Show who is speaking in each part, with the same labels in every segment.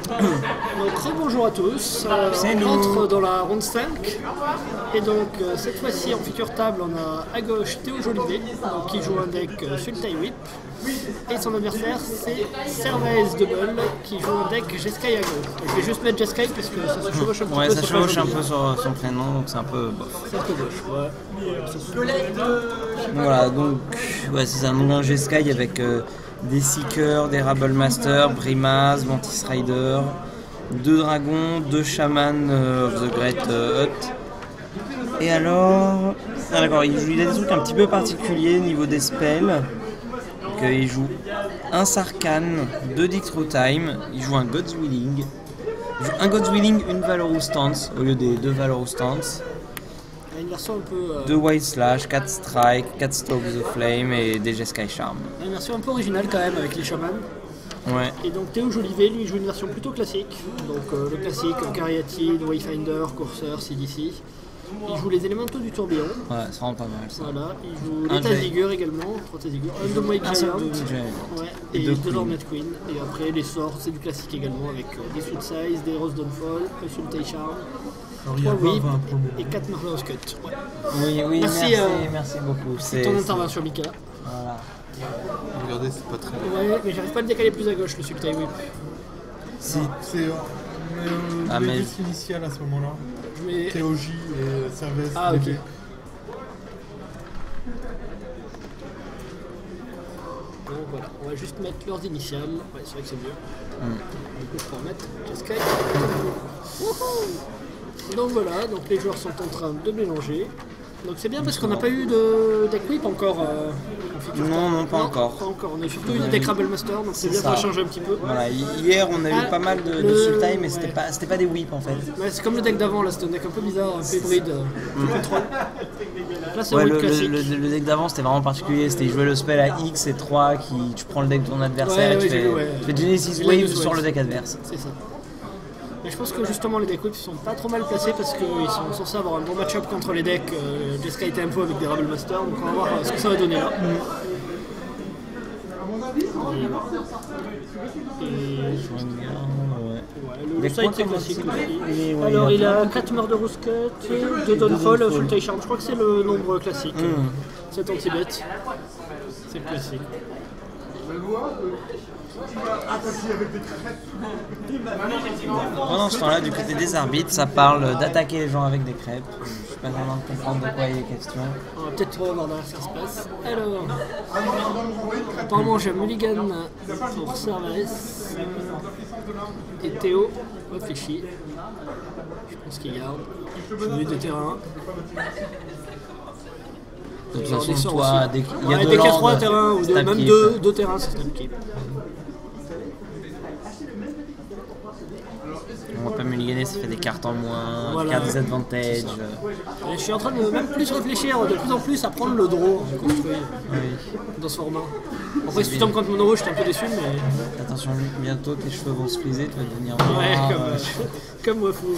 Speaker 1: Donc bonjour à tous, on entre dans la ronde 5 et donc cette fois-ci en figure table on a à gauche Théo Jolivet donc, qui joue un deck Sultai Whip et son adversaire c'est Cervez Double qui joue un deck Jeskai à gauche. Donc, je vais juste mettre Jeskai parce que ça se chevauche un petit peu.
Speaker 2: Ouais, ça chevauche un peu sur son prénom donc c'est un peu bof.
Speaker 1: C'est un peu gauche, ouais.
Speaker 2: Voilà donc ouais, c'est un nom Jeskai avec des Seekers, des Rabble Master, Brimaz, Mantis Rider, 2 dragons, 2 chamans of the Great Hut. Et alors... Ah d'accord, il a des trucs un petit peu particuliers au niveau des spells. Donc, il joue un Sarkhan, 2 Dick Through Time, il joue un God's Willing. Il joue un God's Willing, une Valorous Stance au lieu des 2 Valorous Stance.
Speaker 1: Une version un peu...
Speaker 2: 2 Wild Slash, 4 Strike, 4 Stoke the Flame et des Jeskai Charm.
Speaker 1: Une version un peu originale quand même avec les chamans.
Speaker 2: Ouais.
Speaker 1: Et donc Théo Jolivet lui joue une version plutôt classique. Donc le classique, Caryatide, Wayfinder, Courseur, CDC. Il joue les élémentaux du tourbillon.
Speaker 2: Ouais, c'est vraiment pas mal ça.
Speaker 1: Voilà, il joue les Tazigure également, 3 Tazigure, un Domway Giant, ouais, et 2 Dormet Queen. Et après les sorts, c'est du classique également avec des Sweet Size, des Rose Downfall, un Sultai Charm, 3 Whip et 4 Marvelous Cut. Ouais.
Speaker 2: Oui,
Speaker 1: Merci
Speaker 2: beaucoup.
Speaker 1: C'est ton intervention, Mika.
Speaker 2: Voilà.
Speaker 3: Regardez, c'est pas très bien.
Speaker 1: Ouais, mais j'arrive pas à le décaler plus à gauche, le Sultai Whip.
Speaker 3: Si. C'est le juste initial à ce moment-là.
Speaker 1: Mais...
Speaker 3: TOJ et Cervez.
Speaker 1: Ah, ok. Donc voilà, on va juste mettre leurs initiales. Ouais, c'est vrai que c'est mieux. Du coup, je peux remettre Jeskai. Donc voilà, donc les joueurs sont en train de mélanger. Donc c'est bien parce qu'on n'a pas eu de deck whip encore.
Speaker 2: Non, pas encore.
Speaker 1: Pas encore. On a surtout eu des deck Rabble Master, donc c'est bien, ça va changer un petit peu.
Speaker 2: Voilà, hier on a eu pas mal de Sultai, mais c'était pas des whips en fait.
Speaker 1: Ouais, c'est comme le deck d'avant, là c'était un deck un peu bizarre, un peu hybride, de contrôle. Là c'est un whip classique.
Speaker 2: Le deck d'avant c'était vraiment particulier, c'était jouer le spell à X et 3, tu prends le deck de ton adversaire et tu fais Genesis Wave sur le deck adverse.
Speaker 1: C'est ça. Mais je pense que justement les decks whip sont pas trop mal placés parce qu'ils sont censés avoir un bon match-up contre les decks Jeskai Tempo avec des Rabble Master, donc on va voir ce que ça va donner là. Le site est classique aussi. Alors il a 4 Murderous Cut, 2 Downfall, Sultai Charm, je crois que c'est le nombre classique. C'est anti-bet, c'est le classique.
Speaker 2: Pendant ce temps-là, du côté des arbitres, ça parle d'attaquer les gens avec des crêpes. Je suis pas vraiment de comprendre de quoi il est question.
Speaker 1: On va peut-être voir derrière ce qui se passe. Alors, apparemment j'ai un mulligan pour Cervez et Théo réfléchit. Je pense qu'il garde. J'ai eu de terrain.
Speaker 2: De toute façon, toi, dès qu'il y a
Speaker 1: dès 3 terrains ou même 2 terrains, c'est snap keep.
Speaker 2: On va pas mulliganer, ça fait des cartes en moins, voilà, des cartes des advantages.
Speaker 1: Je suis en train de même plus réfléchir de plus en plus à prendre le draw dans ce format. Après, si tu tombes contre mon rouge, j'étais un peu déçu, mais.
Speaker 2: Attention, bientôt tes cheveux vont se friser, tu vas devenir
Speaker 1: noir. Comme Wafou.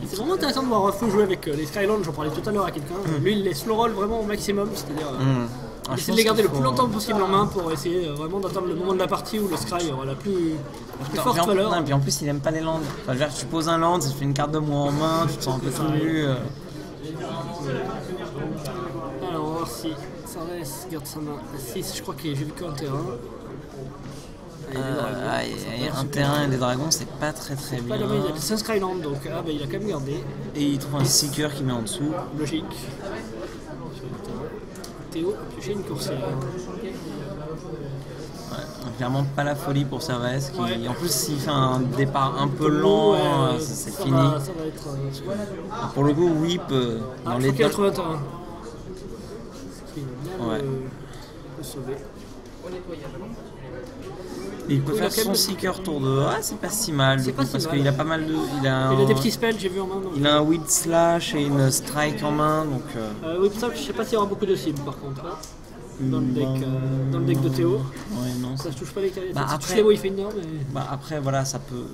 Speaker 1: C'est vraiment intéressant de voir Wafou jouer avec les Skylands, j'en parlais tout à l'heure à quelqu'un. Lui, il les slow roll vraiment au maximum, c'est-à-dire. Essayer de les garder le plus longtemps possible en main pour essayer vraiment d'attendre le moment de la partie où le Scry aura la plus forte valeur.
Speaker 2: Et puis en plus, il aime pas les lands. Enfin, je veux dire, tu poses un land, ça te fait une carte de moins en main, tu te sens un peu tendu.
Speaker 1: Alors, on va voir si Cervez garde sa main à 6. Je crois que j'ai vu qu'un terrain.
Speaker 2: Un terrain et des dragons, c'est pas très bien.
Speaker 1: Il y a des 5 Skylands, donc il a quand même gardé.
Speaker 2: Et il trouve un Seeker qui met en dessous.
Speaker 1: Logique. Théo a pioché une coursière.
Speaker 2: Ouais, clairement pas la folie pour Cervez qui en plus s'il fait un départ un peu lent, c'est fini.
Speaker 1: Ça va être,
Speaker 2: pour le coup, Whip
Speaker 1: dans les 81. Ce qui va bien le sauver.
Speaker 2: Il peut faire son Seeker tour de... Ah, c'est pas si mal du coup, parce qu'il a pas mal de... Il a
Speaker 1: des petits spells, j'ai vu en main.
Speaker 2: Il a un Wild Slash et une Strike en main, donc...
Speaker 1: Wild Slash, je sais pas s'il y aura beaucoup de cibles par contre. Dans le deck de Théo.
Speaker 2: Ouais, non.
Speaker 1: Ça se touche pas les carrières. Ça touche les Wayfinder, mais...
Speaker 2: après, voilà, ça peut...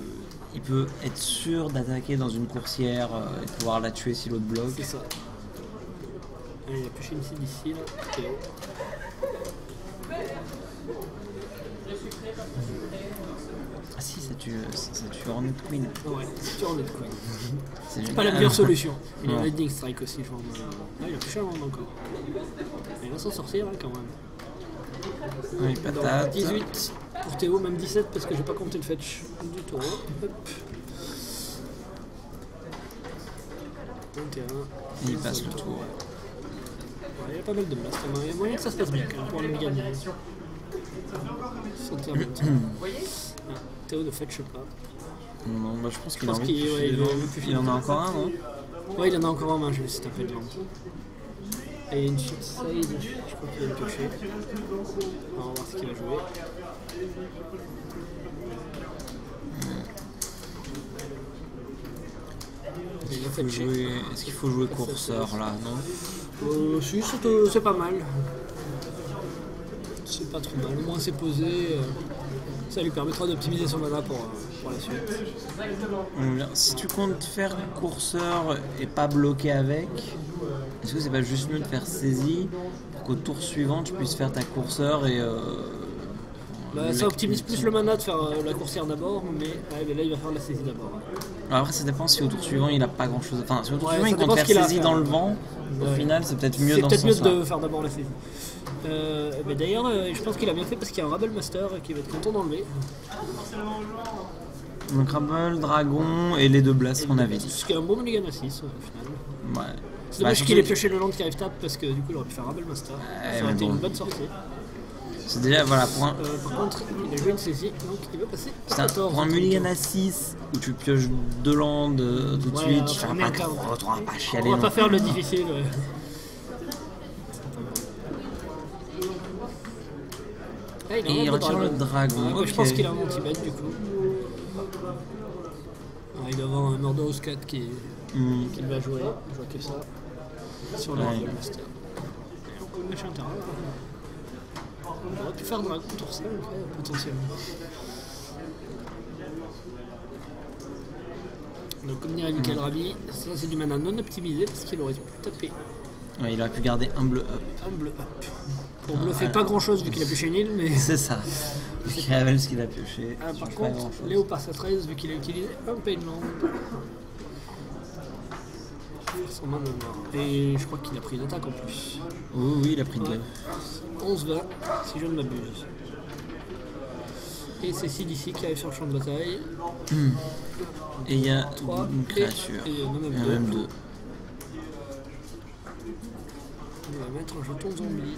Speaker 2: Il peut être sûr d'attaquer dans une coursière et pouvoir la tuer si l'autre bloque.
Speaker 1: C'est ça. Allez, il a pêché une cible ici, là. Théo.
Speaker 2: Ah si, ça tue Hornet Queen.
Speaker 1: Ouais, c'est sur Hornet Queen.
Speaker 2: C'est
Speaker 1: Pas la meilleure solution. Il y a
Speaker 2: Non.
Speaker 1: Lightning Strike aussi, je vois. Ah, il a touché un monde encore. Il va s'en sortir, hein, quand même.
Speaker 2: Oui,
Speaker 1: Donc,
Speaker 2: patate.
Speaker 1: 18 pour Théo, même 17 parce que j'ai pas compté le fetch du tour. Hop. 21.
Speaker 2: Et il passe le tour.
Speaker 1: Ouais, il y a pas mal de blast. Il y a moyen que ça se passe bien quand même pour les gagner. Sauter en même temps. Ah, Théo ne fetch pas.
Speaker 2: Non, bah, je pense qu'il
Speaker 1: pense
Speaker 2: a envie de
Speaker 1: qu'il-
Speaker 2: piocher
Speaker 1: ouais,
Speaker 2: des
Speaker 1: il a
Speaker 2: landes.
Speaker 1: envie de piocher
Speaker 2: Il en
Speaker 1: des
Speaker 2: a
Speaker 1: landes.
Speaker 2: encore un, non?
Speaker 1: Ouais, il en a encore en main, je vais essayer de taper de lente. Et une shit side, je crois qu'il va le piocher. On va voir ce qu'il va jouer. Il va fetcher.
Speaker 2: Est-ce qu'il faut jouer courseur là, non?
Speaker 1: Si, c'est pas mal. C'est pas trop mal. Au moins c'est posé. Ça lui permettra d'optimiser son mana pour la suite.
Speaker 2: Si tu comptes faire courseur et pas bloquer avec, est-ce que c'est pas juste mieux de faire saisie pour qu'au tour suivant tu puisses faire ta courseur et
Speaker 1: Bah, ça optimise plus le mana de faire la coursière d'abord, mais là il va faire la saisie d'abord.
Speaker 2: Alors après ça dépend si au tour suivant il a pas grand chose. Enfin si au tour
Speaker 1: Ouais,
Speaker 2: suivant
Speaker 1: ça
Speaker 2: il
Speaker 1: dépend
Speaker 2: compte
Speaker 1: ce
Speaker 2: faire
Speaker 1: qu'il a à
Speaker 2: saisie
Speaker 1: faire.
Speaker 2: dans le vent, au
Speaker 1: Ouais.
Speaker 2: final c'est peut-être mieux
Speaker 1: C'est
Speaker 2: dans
Speaker 1: peut-être
Speaker 2: ce
Speaker 1: mieux
Speaker 2: sens-là.
Speaker 1: de faire d'abord la saisie. Mais d'ailleurs, je pense qu'il a bien fait parce qu'il y a un Rabble Master qui va être content d'enlever.
Speaker 2: Donc Rabble, Dragon et les deux blasts qu'on avait dit.
Speaker 1: Ce qui est un bon mulligan à 6 au final.
Speaker 2: Ouais.
Speaker 1: C'est dommage
Speaker 2: surtout-
Speaker 1: qu'il ait pioché le land qui arrive tap parce que du coup il aurait pu faire Rabble Master. Ça
Speaker 2: mais
Speaker 1: aurait été
Speaker 2: bon.
Speaker 1: une bonne sortie.
Speaker 2: C'est déjà voilà pour un,
Speaker 1: Par contre, il a joué une saisie donc il va passer à
Speaker 2: c'est un-
Speaker 1: 14.
Speaker 2: pour un mulligan à 6 où tu pioches deux landes tout de
Speaker 1: Ouais,
Speaker 2: suite, tu
Speaker 1: on est
Speaker 2: vas
Speaker 1: en
Speaker 2: pas
Speaker 1: quart.
Speaker 2: trop, on va pas chialer.
Speaker 1: On va
Speaker 2: non
Speaker 1: pas
Speaker 2: plus.
Speaker 1: faire le difficile. Ah,
Speaker 2: Et il retire le dragon.
Speaker 1: Ouais,
Speaker 2: Ok.
Speaker 1: Je pense qu'il a un anti-bet du coup. Ah, il doit avoir un Murderous 4 qu'il va jouer. Je vois que ça. Sur le
Speaker 2: Ouais.
Speaker 1: Rabble Master. Machin terrain. On aurait pu faire dragon tour 5 potentiellement. Donc comme dirait Nickel Rabi, ça c'est du mana non optimisé parce qu'il aurait pu taper
Speaker 2: Ouais, il aurait pu garder un bleu up.
Speaker 1: un bleu up. Pour bluffer pas grand chose vu qu'il a pioché une île, mais
Speaker 2: C'est ça. Il révèle ce qu'il a pioché.
Speaker 1: ah,
Speaker 2: ça
Speaker 1: par
Speaker 2: change pas
Speaker 1: contre,
Speaker 2: grand-chose.
Speaker 1: Léo passe à 13 vu qu'il a utilisé un Painland. Son mana noir. Et je crois qu'il a pris une attaque en plus.
Speaker 2: Oui, il a pris deux.
Speaker 1: 11-20, si je ne m'abuse. Et c'est CDC qui arrive sur le champ de bataille.
Speaker 2: Et il y a
Speaker 1: 3
Speaker 2: une créature.
Speaker 1: Et il y en a
Speaker 2: Il y
Speaker 1: même
Speaker 2: en a même deux.
Speaker 1: On va mettre un jeton zombie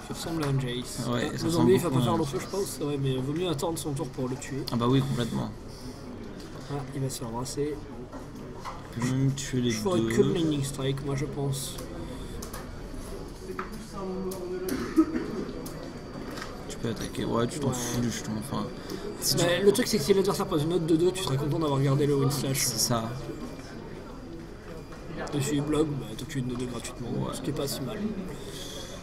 Speaker 1: qui ressemble à un Jace.
Speaker 2: Ouais, ça
Speaker 1: Le
Speaker 2: ressemble
Speaker 1: zombie il va
Speaker 2: beaucoup
Speaker 1: pas
Speaker 2: à
Speaker 1: faire
Speaker 2: un
Speaker 1: le feu, je pense. Ouais, mais vaut mieux attendre son tour pour le tuer.
Speaker 2: Ah bah oui, complètement.
Speaker 1: Ah, il va se faire brasser.
Speaker 2: Tu peux même tuer les
Speaker 1: Je ferais que le
Speaker 2: deux.
Speaker 1: Lightning Strike, moi je pense.
Speaker 2: Tu peux attaquer. Ouais, tu t'en
Speaker 1: Ouais.
Speaker 2: fous du jeton. Enfin, si tu-
Speaker 1: Mais le truc c'est que si l'adversaire pose une note de 2, tu serais content d'avoir gardé le Wind Slash.
Speaker 2: c'est ça.
Speaker 1: Et si il bloque, bah t'as tué une de 2 gratuitement,
Speaker 2: Ouais.
Speaker 1: ce qui est pas si mal.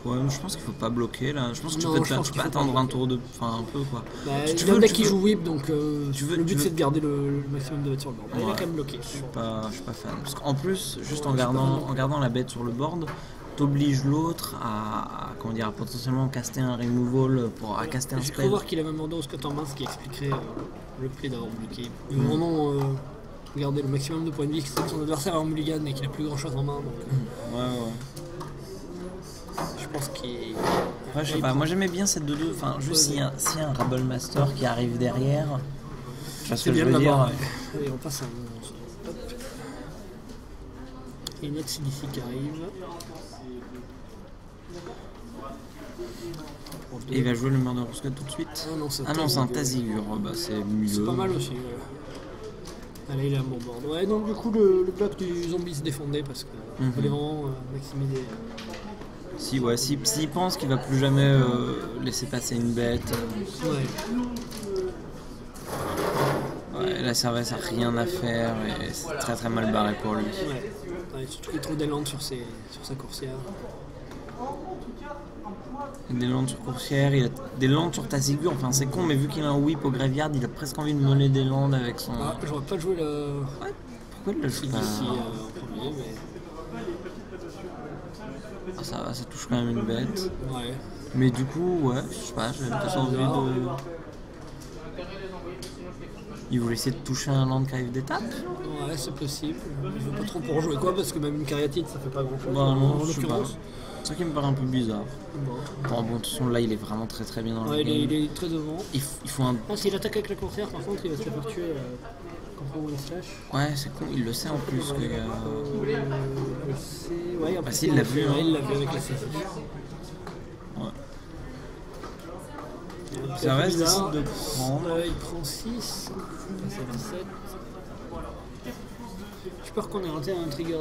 Speaker 2: Ouais, mais je pense qu'il faut pas bloquer là. Je pense que tu
Speaker 1: Non,
Speaker 2: peux,
Speaker 1: je
Speaker 2: faire,
Speaker 1: pense
Speaker 2: tu
Speaker 1: qu'il
Speaker 2: peux
Speaker 1: faut pas
Speaker 2: attendre un
Speaker 1: bloquer.
Speaker 2: tour de. Enfin, un peu quoi.
Speaker 1: Bah,
Speaker 2: Si
Speaker 1: il y a un deck qui
Speaker 2: veux-
Speaker 1: joue whip, donc le
Speaker 2: tu
Speaker 1: but
Speaker 2: veux-
Speaker 1: c'est de garder le maximum de bêtes sur le board. Ah, il a
Speaker 2: Ouais.
Speaker 1: quand même bloqué.
Speaker 2: Je suis pas fan. Parce qu'en plus, juste en
Speaker 1: Ouais, je suis pas
Speaker 2: gardant,
Speaker 1: fan.
Speaker 2: en gardant la bête sur le board, t'obliges l'autre comment dire, à potentiellement caster un removal à caster un
Speaker 1: J'ai cru
Speaker 2: spell.
Speaker 1: voir qu'il avait un Murderous Cut en main, ce qui expliquerait le play d'avoir bloqué. Il veut vraiment garder le maximum de points de vie, que son adversaire est en mulligan et qu'il a plus grand chose en main. Donc,
Speaker 2: Ouais.
Speaker 1: je pense qu'il.
Speaker 2: Ouais, je sais pas. Moi j'aimais bien cette 2-2. Enfin, juste s'il y a un Rabble Master qui arrive derrière. Tu vois ce
Speaker 1: C'est
Speaker 2: que je
Speaker 1: bien de
Speaker 2: veux dire.
Speaker 1: l'avoir. Allez, on passe à 11. Hop. Et une autre CDC qui arrive. Pour deux.
Speaker 2: Et il va jouer le Murderous Cut tout de suite.
Speaker 1: Ah non, c'est
Speaker 2: un Tazigure. Bah, c'est mieux.
Speaker 1: C'est pas mal aussi. Ouais. Allez, il est à mon board. Ouais, donc du coup, le bloc du zombie se défendait parce qu'il fallait vraiment maximiser.
Speaker 2: S'il pense qu'il va plus jamais laisser passer une bête.
Speaker 1: Ouais.
Speaker 2: La Cervesse a rien à faire et c'est très très mal barré pour lui.
Speaker 1: Ouais, surtout qu'il trouve des landes sur sa coursière.
Speaker 2: Des landes sur coursière, il a des landes sur Tazigure, enfin c'est con mais vu qu'il a un whip au graveyard, il a presque envie de mener des landes avec son...
Speaker 1: Ah, j'aurais pas joué le
Speaker 2: Pourquoi il le joue
Speaker 1: CDC
Speaker 2: pas
Speaker 1: en premier, mais.
Speaker 2: Ah, ça va, ça touche quand même une bête.
Speaker 1: Ouais.
Speaker 2: Mais du coup, ouais, je sais pas, j'avais peut-être envie de... Il voulait essayer de toucher un Landgrave d'étape.
Speaker 1: Ouais, c'est possible. Je veux pas trop pour jouer quoi, parce que même une cariatide ça fait pas grand chose.
Speaker 2: Bah non,
Speaker 1: en
Speaker 2: je sais pas.
Speaker 1: l'occurrence.
Speaker 2: C'est ça qui me paraît un peu bizarre.
Speaker 1: Bon.
Speaker 2: Bon, de toute façon, là, il est vraiment très bien dans le
Speaker 1: Ouais,
Speaker 2: game.
Speaker 1: il est très devant.
Speaker 2: Il faut un...
Speaker 1: Ah, s'il attaque avec la coursière, par contre, il va se faire tuer quand on les slash.
Speaker 2: Ouais, c'est con, il le sait en plus. Que,
Speaker 1: Ouais,
Speaker 2: bah, si, il l'a vu.
Speaker 1: Ouais,
Speaker 2: Hein.
Speaker 1: il l'a vu avec la saisie.
Speaker 2: Ouais.
Speaker 1: C'est
Speaker 2: Ça reste
Speaker 1: bizarre.
Speaker 2: de prendre.
Speaker 1: Il prend 6, passe à 17. J'ai peur qu'on ait raté un trigger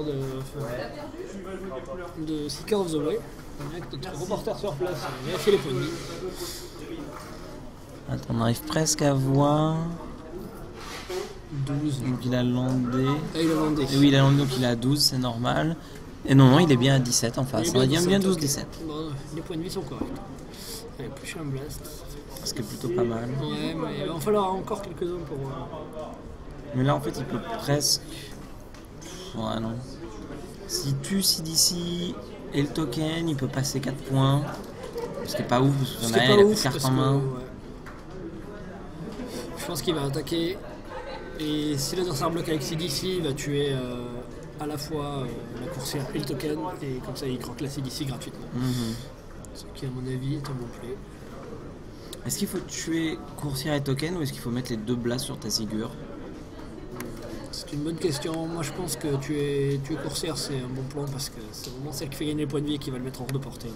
Speaker 1: de Seeker of the Way. Avec notre reporter sur place, il a fait les points de vie.
Speaker 2: Attends, on arrive presque à voir.
Speaker 1: 12.
Speaker 2: Donc il a landé.
Speaker 1: Ah, il a landé.
Speaker 2: Et oui, il a landé, donc il est à 12, c'est normal. Et non, il est bien à 17 en face.
Speaker 1: Il est
Speaker 2: On a bien 12-17.
Speaker 1: okay. Bon, les points de vie sont corrects. Allez, plus un blast.
Speaker 2: Ce qui est plutôt pas mal.
Speaker 1: Ouais, mais il va en falloir encore quelques zones pour.
Speaker 2: Mais là, en fait, il peut presque. Ouais, non. S'il tue CDC et le token, il peut passer 4 points. Ce qui est pas ouf, parce qu'il y en a un, il a plus de carte en main.
Speaker 1: Ouais. Je pense qu'il va attaquer. Et si l'adversaire bloque avec CDC, il va tuer à la fois la coursière et le token. Et comme ça, il croque la CDC gratuitement. Ce qui, à mon avis, est un bon play.
Speaker 2: Est-ce qu'il faut tuer coursière et token ou est-ce qu'il faut mettre les deux blasts sur ta figure?
Speaker 1: C'est une bonne question. Moi, je pense que tuer coursière, c'est un bon plan parce que c'est vraiment celle qui fait gagner les points de vie et qui va le mettre hors de portée.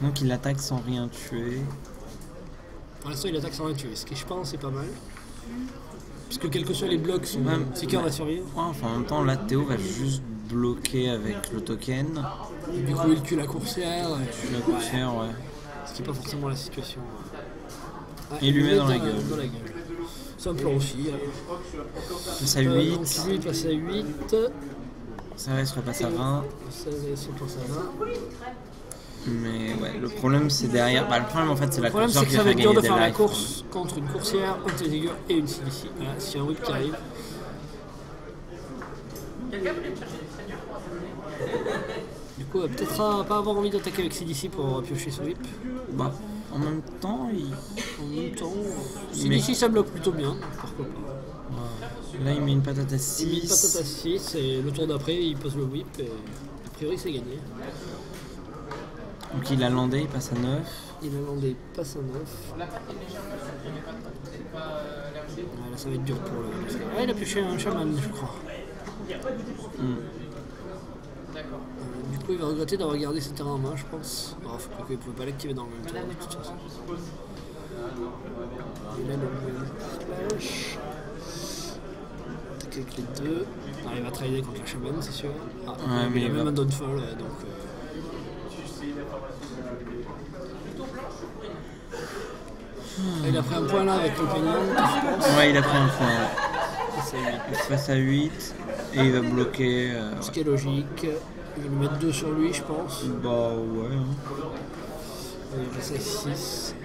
Speaker 2: Donc il attaque sans rien tuer.
Speaker 1: Pour l'instant, il attaque sans rien tuer, ce qui, je pense, c'est pas mal. Puisque quels que soient les blocs, Seeker va survivre.
Speaker 2: Ouais, enfin, en même temps, là, Théo va juste bloquer avec le token.
Speaker 1: Et du coup, il tue la coursière.
Speaker 2: La coursière, ouais.
Speaker 1: Ce qui n'est pas forcément la situation.
Speaker 2: Ah, il lui met dans la gueule.
Speaker 1: C'est un plan aussi.
Speaker 2: Passe à 8.
Speaker 1: Donc lui, il passe à 8.
Speaker 2: Ça va, il se repasse à 20.
Speaker 1: Ça va, se passe à 20.
Speaker 2: Mais ouais, le problème c'est derrière. Bah, le problème en fait c'est la course.
Speaker 1: Le problème c'est que ça va être dur de faire la course contre une coursière, un Télégur et une CDC. Voilà, s'il y a un whip qui arrive. Du coup, peut-être pas avoir envie d'attaquer avec CDC pour piocher ce whip.
Speaker 2: Bah, en même temps,
Speaker 1: CDC ça bloque plutôt bien, pourquoi pas.
Speaker 2: Là il met une patate à 6.
Speaker 1: Il met une patate à 6 et le tour d'après il pose le whip et a priori c'est gagné.
Speaker 2: Donc il a landé, il passe à 9.
Speaker 1: Il a landé, il passe à 9. Là ça va être dur pour le... Ah, il a pioché un chaman je crois. Du coup il va regretter d'avoir gardé ses terrains en main je pense. Alors faut pas qu'il ne pouvait pas l'activer dans le même tour de toute façon. Il a le splash. Attaque avec les deux. Ah, il va trader contre la chaman c'est sûr. Ah,
Speaker 2: ouais, mais
Speaker 1: il a même un downfall donc... Il a pris un point là avec le peignant.
Speaker 2: Ouais, il a pris un point. Ouais. Il passe à 8 et il va bloquer.
Speaker 1: Ce qui est logique. Il va lui mettre 2 sur lui, je pense.
Speaker 2: Bah ouais.
Speaker 1: Il passe à 6.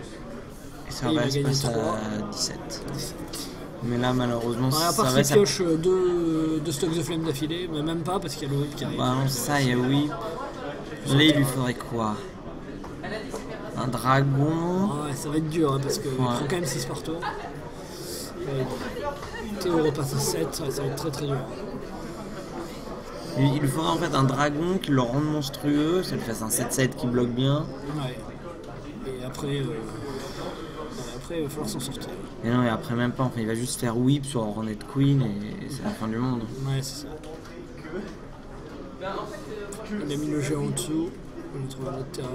Speaker 2: Et ça va se passer à 17. Mais là, malheureusement,
Speaker 1: à part s'il pioche 2 stocks de flemme d'affilée, mais même pas parce qu'il y a le whip qui arrive.
Speaker 2: Bah non, ça, il y a whip. Là, il lui faudrait quoi? Un dragon.
Speaker 1: Ouais, ça va être dur hein, parce qu'il prend quand même 6 par tour. Théo repasse à 7, ça va être très très dur.
Speaker 2: Il lui faudrait en fait un dragon qui le rende monstrueux, ça lui fasse un 7-7 qui bloque bien.
Speaker 1: Ouais. Et après, il va falloir s'en sortir.
Speaker 2: Et non, et après même pas, enfin, il va juste faire whip sur Hornet Queen et c'est la fin du monde.
Speaker 1: Ouais, c'est ça. Il a mis le géant en dessous, on va trouver un autre terrain.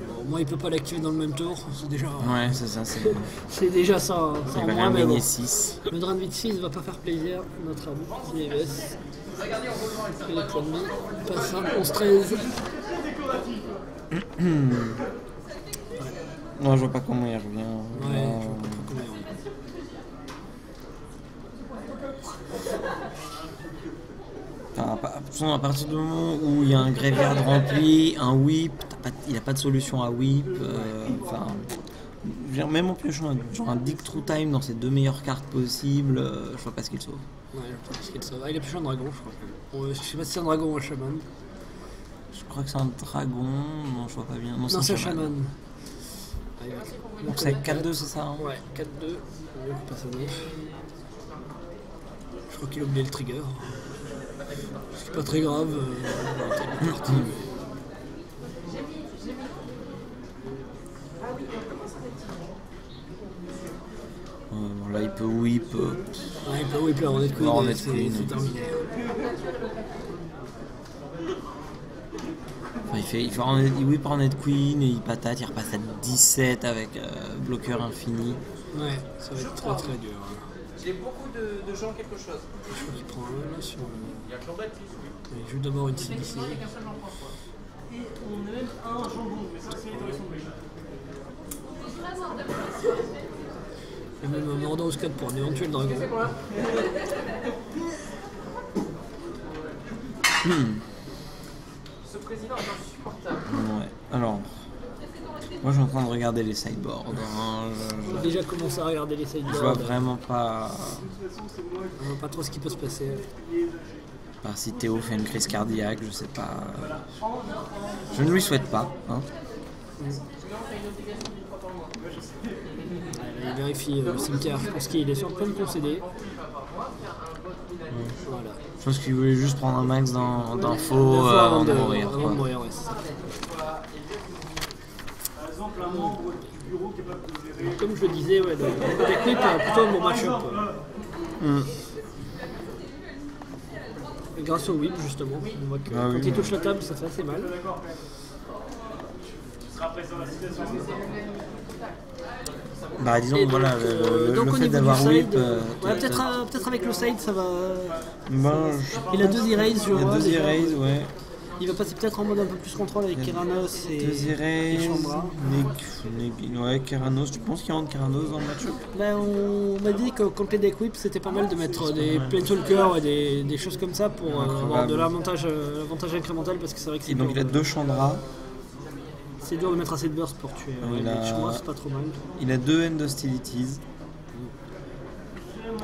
Speaker 1: Bon, moi il peut pas l'activer dans le même tour, c'est déjà.
Speaker 2: Ouais, c'est ça,
Speaker 1: c'est déjà ça.
Speaker 2: Il va rien gagner 6.
Speaker 1: Le drain de vie de 6 va pas faire plaisir, notre ami Nieves. Et les points de vie passe à 11-13.
Speaker 2: Non, je vois pas comment il revient.
Speaker 1: Ouais, je vois pas comment il revient.
Speaker 2: À partir du moment où il y a un graveyard rempli, un whip, il n'a pas de solution à whip. Même en piochant un Dig Through Time dans ses 2 meilleures cartes possibles, je vois pas ce qu'il sauve.
Speaker 1: Ouais, je vois pas ce qu'il sauve. Ah, il a pioché un dragon, je crois. Je sais pas si c'est un dragon ou un chaman.
Speaker 2: Je crois que c'est un dragon. Non, je vois pas bien.
Speaker 1: Non, c'est un chaman.
Speaker 2: Donc c'est 4-2, c'est ça hein?
Speaker 1: Ouais, 4-2. Je crois qu'il a oublié le trigger. C'est pas très grave.
Speaker 2: Bon, là il peut whip.
Speaker 1: Il peut whip la Hornet Queen. C'est terminé.
Speaker 2: Enfin, il whip Hornet Queen et il patate, il repasse à 17 avec bloqueur infini.
Speaker 1: Ouais, ça va être très très dur.
Speaker 4: J'ai beaucoup de gens quelque chose.
Speaker 1: Je crois qu'il prend un là sur le... Il joue d'abord une CDC.
Speaker 4: Et on a même un jambon, mais ça c'est
Speaker 1: Et même un Mordor 4 pour un éventuel dragon.
Speaker 4: Ce président est insupportable.
Speaker 2: Ouais, alors. Moi je suis en train de regarder les sideboards.
Speaker 1: J'ai déjà commencé à regarder les sideboards.
Speaker 2: Je vois vraiment pas.
Speaker 1: On voit pas trop ce qui peut se passer.
Speaker 2: Enfin, si Théo fait une crise cardiaque, je sais pas. Je ne lui souhaite pas. Hein.
Speaker 1: Il vérifie le cimetière. Je pense qu'il est sur le point de concéder. Voilà.
Speaker 2: Je pense qu'il voulait juste prendre un max d'infos avant de mourir.
Speaker 1: Avant de mourir, ouais, c'est ça. Comme je le disais, ouais, le deck whip a plutôt un bon match-up. Et grâce au whip, justement, on voit que quand il touche la table, ça fait assez mal.
Speaker 2: Bah disons
Speaker 1: donc,
Speaker 2: voilà,
Speaker 1: donc
Speaker 2: le
Speaker 1: au
Speaker 2: fait
Speaker 1: niveau
Speaker 2: d'avoir
Speaker 1: du side,
Speaker 2: whip...
Speaker 1: ouais, peut-être avec le side ça va...
Speaker 2: Ben,
Speaker 1: il a 2 erase, je
Speaker 2: il y a
Speaker 1: vois.
Speaker 2: 2 erase, ouais.
Speaker 1: Il va passer peut-être en mode un peu plus contrôle avec Keranos et
Speaker 2: 2 erase,
Speaker 1: Chandra.
Speaker 2: ouais, Keranos, tu penses qu'il y a Keranos dans le match-up?
Speaker 1: Ben, on m'a dit que contre les deck whip c'était pas mal de mettre des Planeswalkers et des choses comme ça pour avoir de l'avantage incrémental parce que c'est vrai que c'est
Speaker 2: et donc il a 2 Chandra.
Speaker 1: C'est dur de mettre assez de burst pour tuer les Chandra, c'est pas trop mal.
Speaker 2: Il a 2 End Hostilities.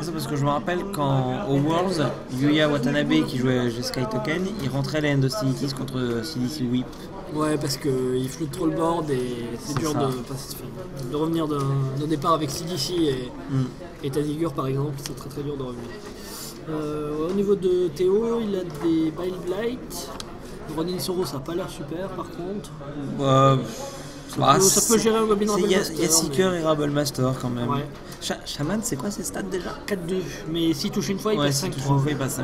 Speaker 2: C'est parce que je me rappelle quand au Worlds, Yuya Watanabe qui jouait Jeskai Token, il rentrait les End Hostilities contre CDC Whip.
Speaker 1: Ouais, parce qu'il floute trop le board et c'est dur de revenir d'un départ avec CDC et Tazigur par exemple, c'est très très dur de revenir. Au niveau de Théo, il a des Bile Blight. Ronin Soro, ça n'a pas l'air super par contre. Ça peut gérer un Goblin Rabble Master.
Speaker 2: Il y a Seeker et Rabble Master quand même.
Speaker 1: Ouais.
Speaker 2: Shaman, c'est quoi ses stats déjà?
Speaker 1: 4-2, mais s'il touche une fois, il passe 5-3.
Speaker 2: S'il touche une fois, il passe 5-3.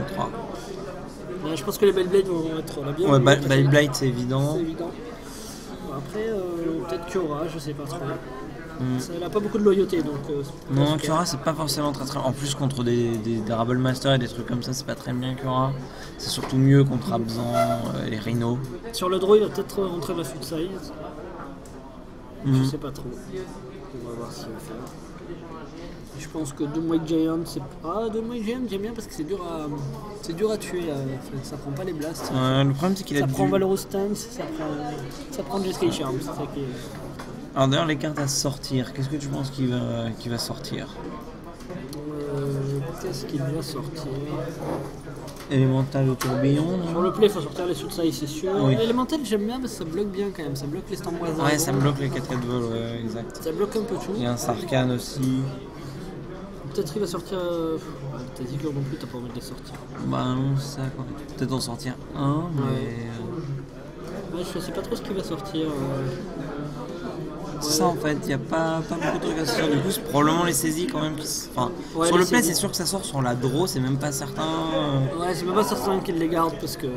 Speaker 1: Ouais, je pense que les Bile Blade vont être la bien.
Speaker 2: Ouais, Bile Blight, c'est évident.
Speaker 1: C'est évident. Après, peut-être Kiora, je sais pas trop. Elle a pas beaucoup de loyauté donc.
Speaker 2: Non, Kiora c'est pas forcément très très. En plus contre des Rabble Master et des trucs comme ça, c'est pas très bien Kiora. C'est surtout mieux contre Abzan, les Rhinos.
Speaker 1: Sur le draw, il va peut-être rentrer la foot size. Je sais pas trop. On va voir ce qu'il va faire. Je pense que Doom White Giant, c'est pas Doom White Giant, j'aime bien parce que c'est dur à tuer. Ça prend pas les blasts.
Speaker 2: Le problème c'est qu'il a
Speaker 1: ça prend Valorous Stance, ça prend Jeskai Charm. C'est ça qui est...
Speaker 2: Alors d'ailleurs les cartes à sortir, qu'est-ce que tu penses qu'il va sortir?
Speaker 1: Qu'est-ce qu'il va sortir?
Speaker 2: Élémental au tourbillon.
Speaker 1: Sur le play, il faut sortir les sous-size, c'est sûr.
Speaker 2: Oui.
Speaker 1: L'élémental, j'aime bien parce que ça bloque bien quand même. Ça bloque les Stamboisins.
Speaker 2: Ouais, ça bloque les 4-4 vols, ouais, exact.
Speaker 1: Ça bloque un peu tout.
Speaker 2: Il y a un Sarkhan aussi.
Speaker 1: Peut-être qu'il va sortir. T'as dit que non plus, t'as pas envie de les sortir.
Speaker 2: Bah non, c'est ça quoi. Peut-être en sortir un, mais.
Speaker 1: Ouais, je sais pas trop ce qu'il va sortir.
Speaker 2: C'est ça en fait, il n'y a pas beaucoup de trucs à sortir. Du coup, c'est probablement les saisies quand même. Enfin,
Speaker 1: ouais,
Speaker 2: sur le play, c'est sûr que ça sort. Sur la draw, c'est même pas certain.
Speaker 1: Ouais, c'est même pas certain qu'ils les gardent parce que.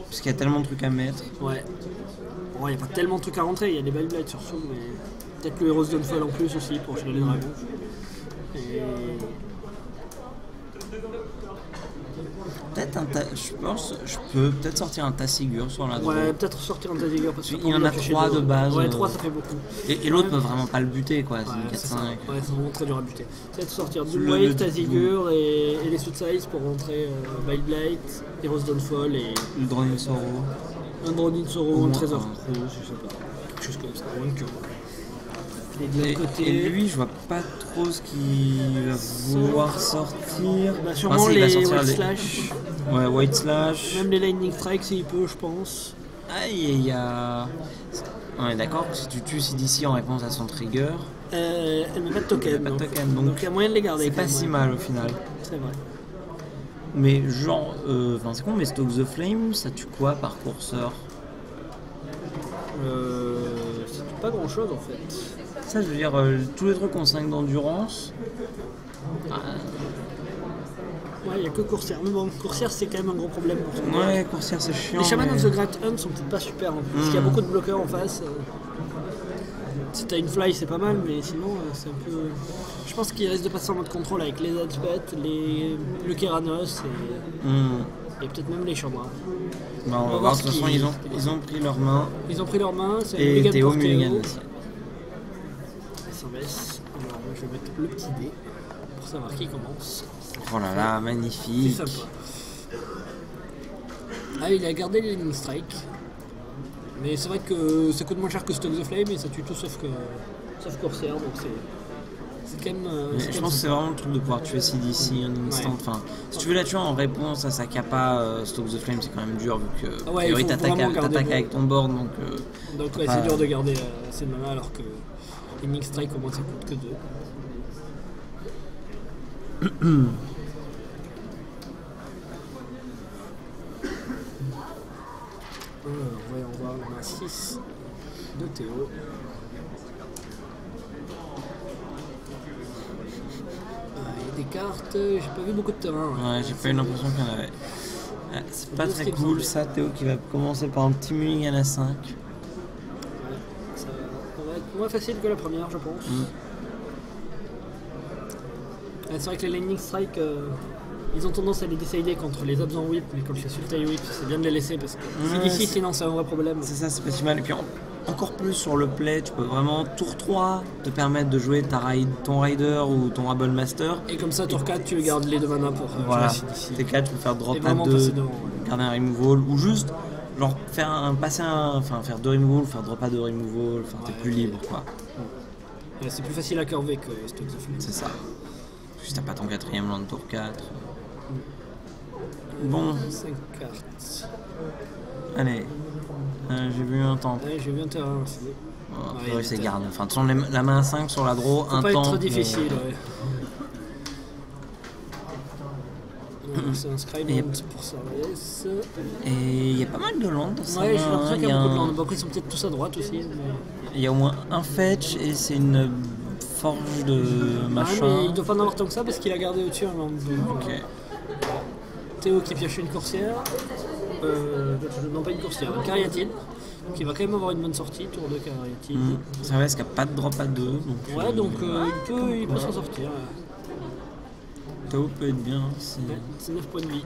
Speaker 2: Parce qu'il y a tellement de trucs à mettre.
Speaker 1: Ouais. Bon, il n'y a pas tellement de trucs à rentrer. Il y a des Bile Blight surtout, mais peut-être le Heroes Downfall en plus aussi pour gérer les dragons. Et...
Speaker 2: Peut-être je pense, je peux peut-être sortir un Tassigur sur la draw.
Speaker 1: Ouais, peut-être sortir un Tazigur parce
Speaker 2: qu'il y en a 3 de base.
Speaker 1: Ouais, 3 ça fait beaucoup.
Speaker 2: Et l'autre peut vraiment pas le buter quoi, c'est 4-5.
Speaker 1: Ouais, c'est vraiment très dur à buter. Peut-être sortir Doom Wave, Tazigur et les Soothsize pour rentrer Bile Blight, Heroes Downfall et.
Speaker 2: Le Dronin Sorrow.
Speaker 1: Un Dronin Sorrow, un Trésor Pro, je sais pas. Quelque chose comme ça, moins que.
Speaker 2: Et lui, je vois pas trop ce qu'il va vouloir sortir.
Speaker 1: Bah, sûrement les White Slash.
Speaker 2: Ouais, White Slash.
Speaker 1: Même les Lightning Strike s'il peut, je pense.
Speaker 2: Ah, il y a... On est d'accord que si tu tues CDC en réponse à son trigger,
Speaker 1: elle met pas de token.
Speaker 2: pas de
Speaker 1: Donc
Speaker 2: token,
Speaker 1: donc il y a moyen de les garder.
Speaker 2: c'est
Speaker 1: quand
Speaker 2: pas
Speaker 1: même,
Speaker 2: si
Speaker 1: ouais.
Speaker 2: mal au final.
Speaker 1: C'est vrai.
Speaker 2: Mais genre, enfin c'est con, mais Stoke the Flame, ça tue quoi par courseur?
Speaker 1: C'est pas grand chose en fait.
Speaker 2: Ça, je veux dire, tous les trucs ont 5 d'endurance.
Speaker 1: Ouais, il n'y a que Coursière. Mais bon, Coursière c'est quand même un gros problème pour tout le monde.
Speaker 2: Ouais, coursière c'est chiant.
Speaker 1: Les Shaman
Speaker 2: mais-
Speaker 1: of the Great Hunt sont peut-être pas super en plus, parce qu'il y a beaucoup de bloqueurs en face. Si t'as une fly c'est pas mal, mais sinon c'est un peu. Je pense qu'il risque de passer en mode contrôle avec les Edgebet, le Keranos et peut-être même les Chandra.
Speaker 2: Bah, on
Speaker 1: On
Speaker 2: va
Speaker 1: va
Speaker 2: voir,
Speaker 1: voir
Speaker 2: de toute
Speaker 1: ce
Speaker 2: façon,
Speaker 1: qui-
Speaker 2: ils ont pris leurs mains.
Speaker 1: Ils ont pris leurs mains, c'est un
Speaker 2: Et
Speaker 1: mulligan
Speaker 2: Théo
Speaker 1: pour
Speaker 2: mulligan
Speaker 1: Théo.
Speaker 2: aussi.
Speaker 1: Ça s'en baisse. Alors moi, je vais mettre le petit dé pour savoir qui commence.
Speaker 2: Oh là là,
Speaker 1: C'est
Speaker 2: magnifique.
Speaker 1: sympa. Ah, il a gardé les Lightning Strike. Mais c'est vrai que ça coûte moins cher que Stoke the Flame et ça tue tout sauf Corsair, donc c'est quand même.
Speaker 2: Mais je pense que c'est vraiment le truc de pouvoir tuer CDC en instant.
Speaker 1: Ouais.
Speaker 2: Enfin, si tu veux la tuer en réponse à sa capa, Stoke the Flame, c'est quand même dur vu que
Speaker 1: Ah ouais,
Speaker 2: a priori,
Speaker 1: il faut
Speaker 2: t'attaques
Speaker 1: vraiment garder
Speaker 2: avec ton board. Donc,
Speaker 1: Donc ouais,
Speaker 2: pas-
Speaker 1: c'est dur de garder assez de mana alors que Lightning Strike au moins ça coûte que 2. Voyons voir, on a 6 de Théo. Il y a des cartes, j'ai pas vu beaucoup de terrain.
Speaker 2: ouais, j'ai pas eu l'impression qu'il y en avait. Ouais, c'est pas
Speaker 1: bien
Speaker 2: très
Speaker 1: ce qu'il me
Speaker 2: cool
Speaker 1: semblait.
Speaker 2: ça, Théo qui va commencer par un petit mulligan à 5.
Speaker 1: Ouais, ça va être moins facile que la première, je pense. Ouais, c'est vrai que les Lightning Strike, ils ont tendance à les décider contre les absents whip, mais quand je suis Sultai whip, c'est bien de les laisser parce que si
Speaker 2: Ouais,
Speaker 1: d'ici,
Speaker 2: c'est-
Speaker 1: sinon c'est un vrai problème.
Speaker 2: C'est ça, c'est pas si mal. Et puis encore plus sur le play, tu peux vraiment tour 3 te permettre de jouer ton Rider ou ton Rabble Master.
Speaker 1: Et comme ça, tour 4, tu gardes les 2 mana pour
Speaker 2: Voilà,
Speaker 1: jouer d'ici.
Speaker 2: tes 4, tu peux faire drop
Speaker 1: Et
Speaker 2: à
Speaker 1: vraiment
Speaker 2: 2,
Speaker 1: passer devant, ouais.
Speaker 2: garder un removal, ou juste genre faire 2 removal, faire drop à 2 removal, enfin t'es
Speaker 1: Ouais,
Speaker 2: plus
Speaker 1: ok.
Speaker 2: libre quoi.
Speaker 1: Ouais, c'est plus facile à curver que Stoke the Flame.
Speaker 2: C'est ça. Si t'as pas ton 4ème land tour 4. Bon,
Speaker 1: 5 cartes.
Speaker 2: allez. J'ai vu un temps.
Speaker 1: Ouais, j'ai vu un terrain aussi.
Speaker 2: Bon, a
Speaker 1: Ouais,
Speaker 2: priori,
Speaker 1: il
Speaker 2: c'est
Speaker 1: était-
Speaker 2: garde. Enfin, de toute façon, la main 5 sur la draw,
Speaker 1: Faut
Speaker 2: un
Speaker 1: pas
Speaker 2: temps.
Speaker 1: être difficile, ouais. C'est un Skyland pour Sarves.
Speaker 2: Et il y a pas mal de landes dans ça.
Speaker 1: Ouais, j'ai l'impression qu'il y a beaucoup de
Speaker 2: un-
Speaker 1: landes. Bon, après, ils sont peut-être tous à droite aussi. Mais...
Speaker 2: Il y a au moins un fetch et c'est une forge de
Speaker 1: Ah,
Speaker 2: machin.
Speaker 1: mais il doit pas en avoir tant que ça parce qu'il a gardé au-dessus un land. Donc,
Speaker 2: Ok.
Speaker 1: Théo qui pioche une coursière. Non, pas une coursière, une cariatide. Donc il va quand même avoir une bonne sortie, tour de cariatide.
Speaker 2: Ça reste qu'il n'y a pas de drop à 2. Donc,
Speaker 1: Ouais, donc il peut s'en sortir.
Speaker 2: Tao peut être bien. C'est...
Speaker 1: Ouais, c'est 9 points de vie.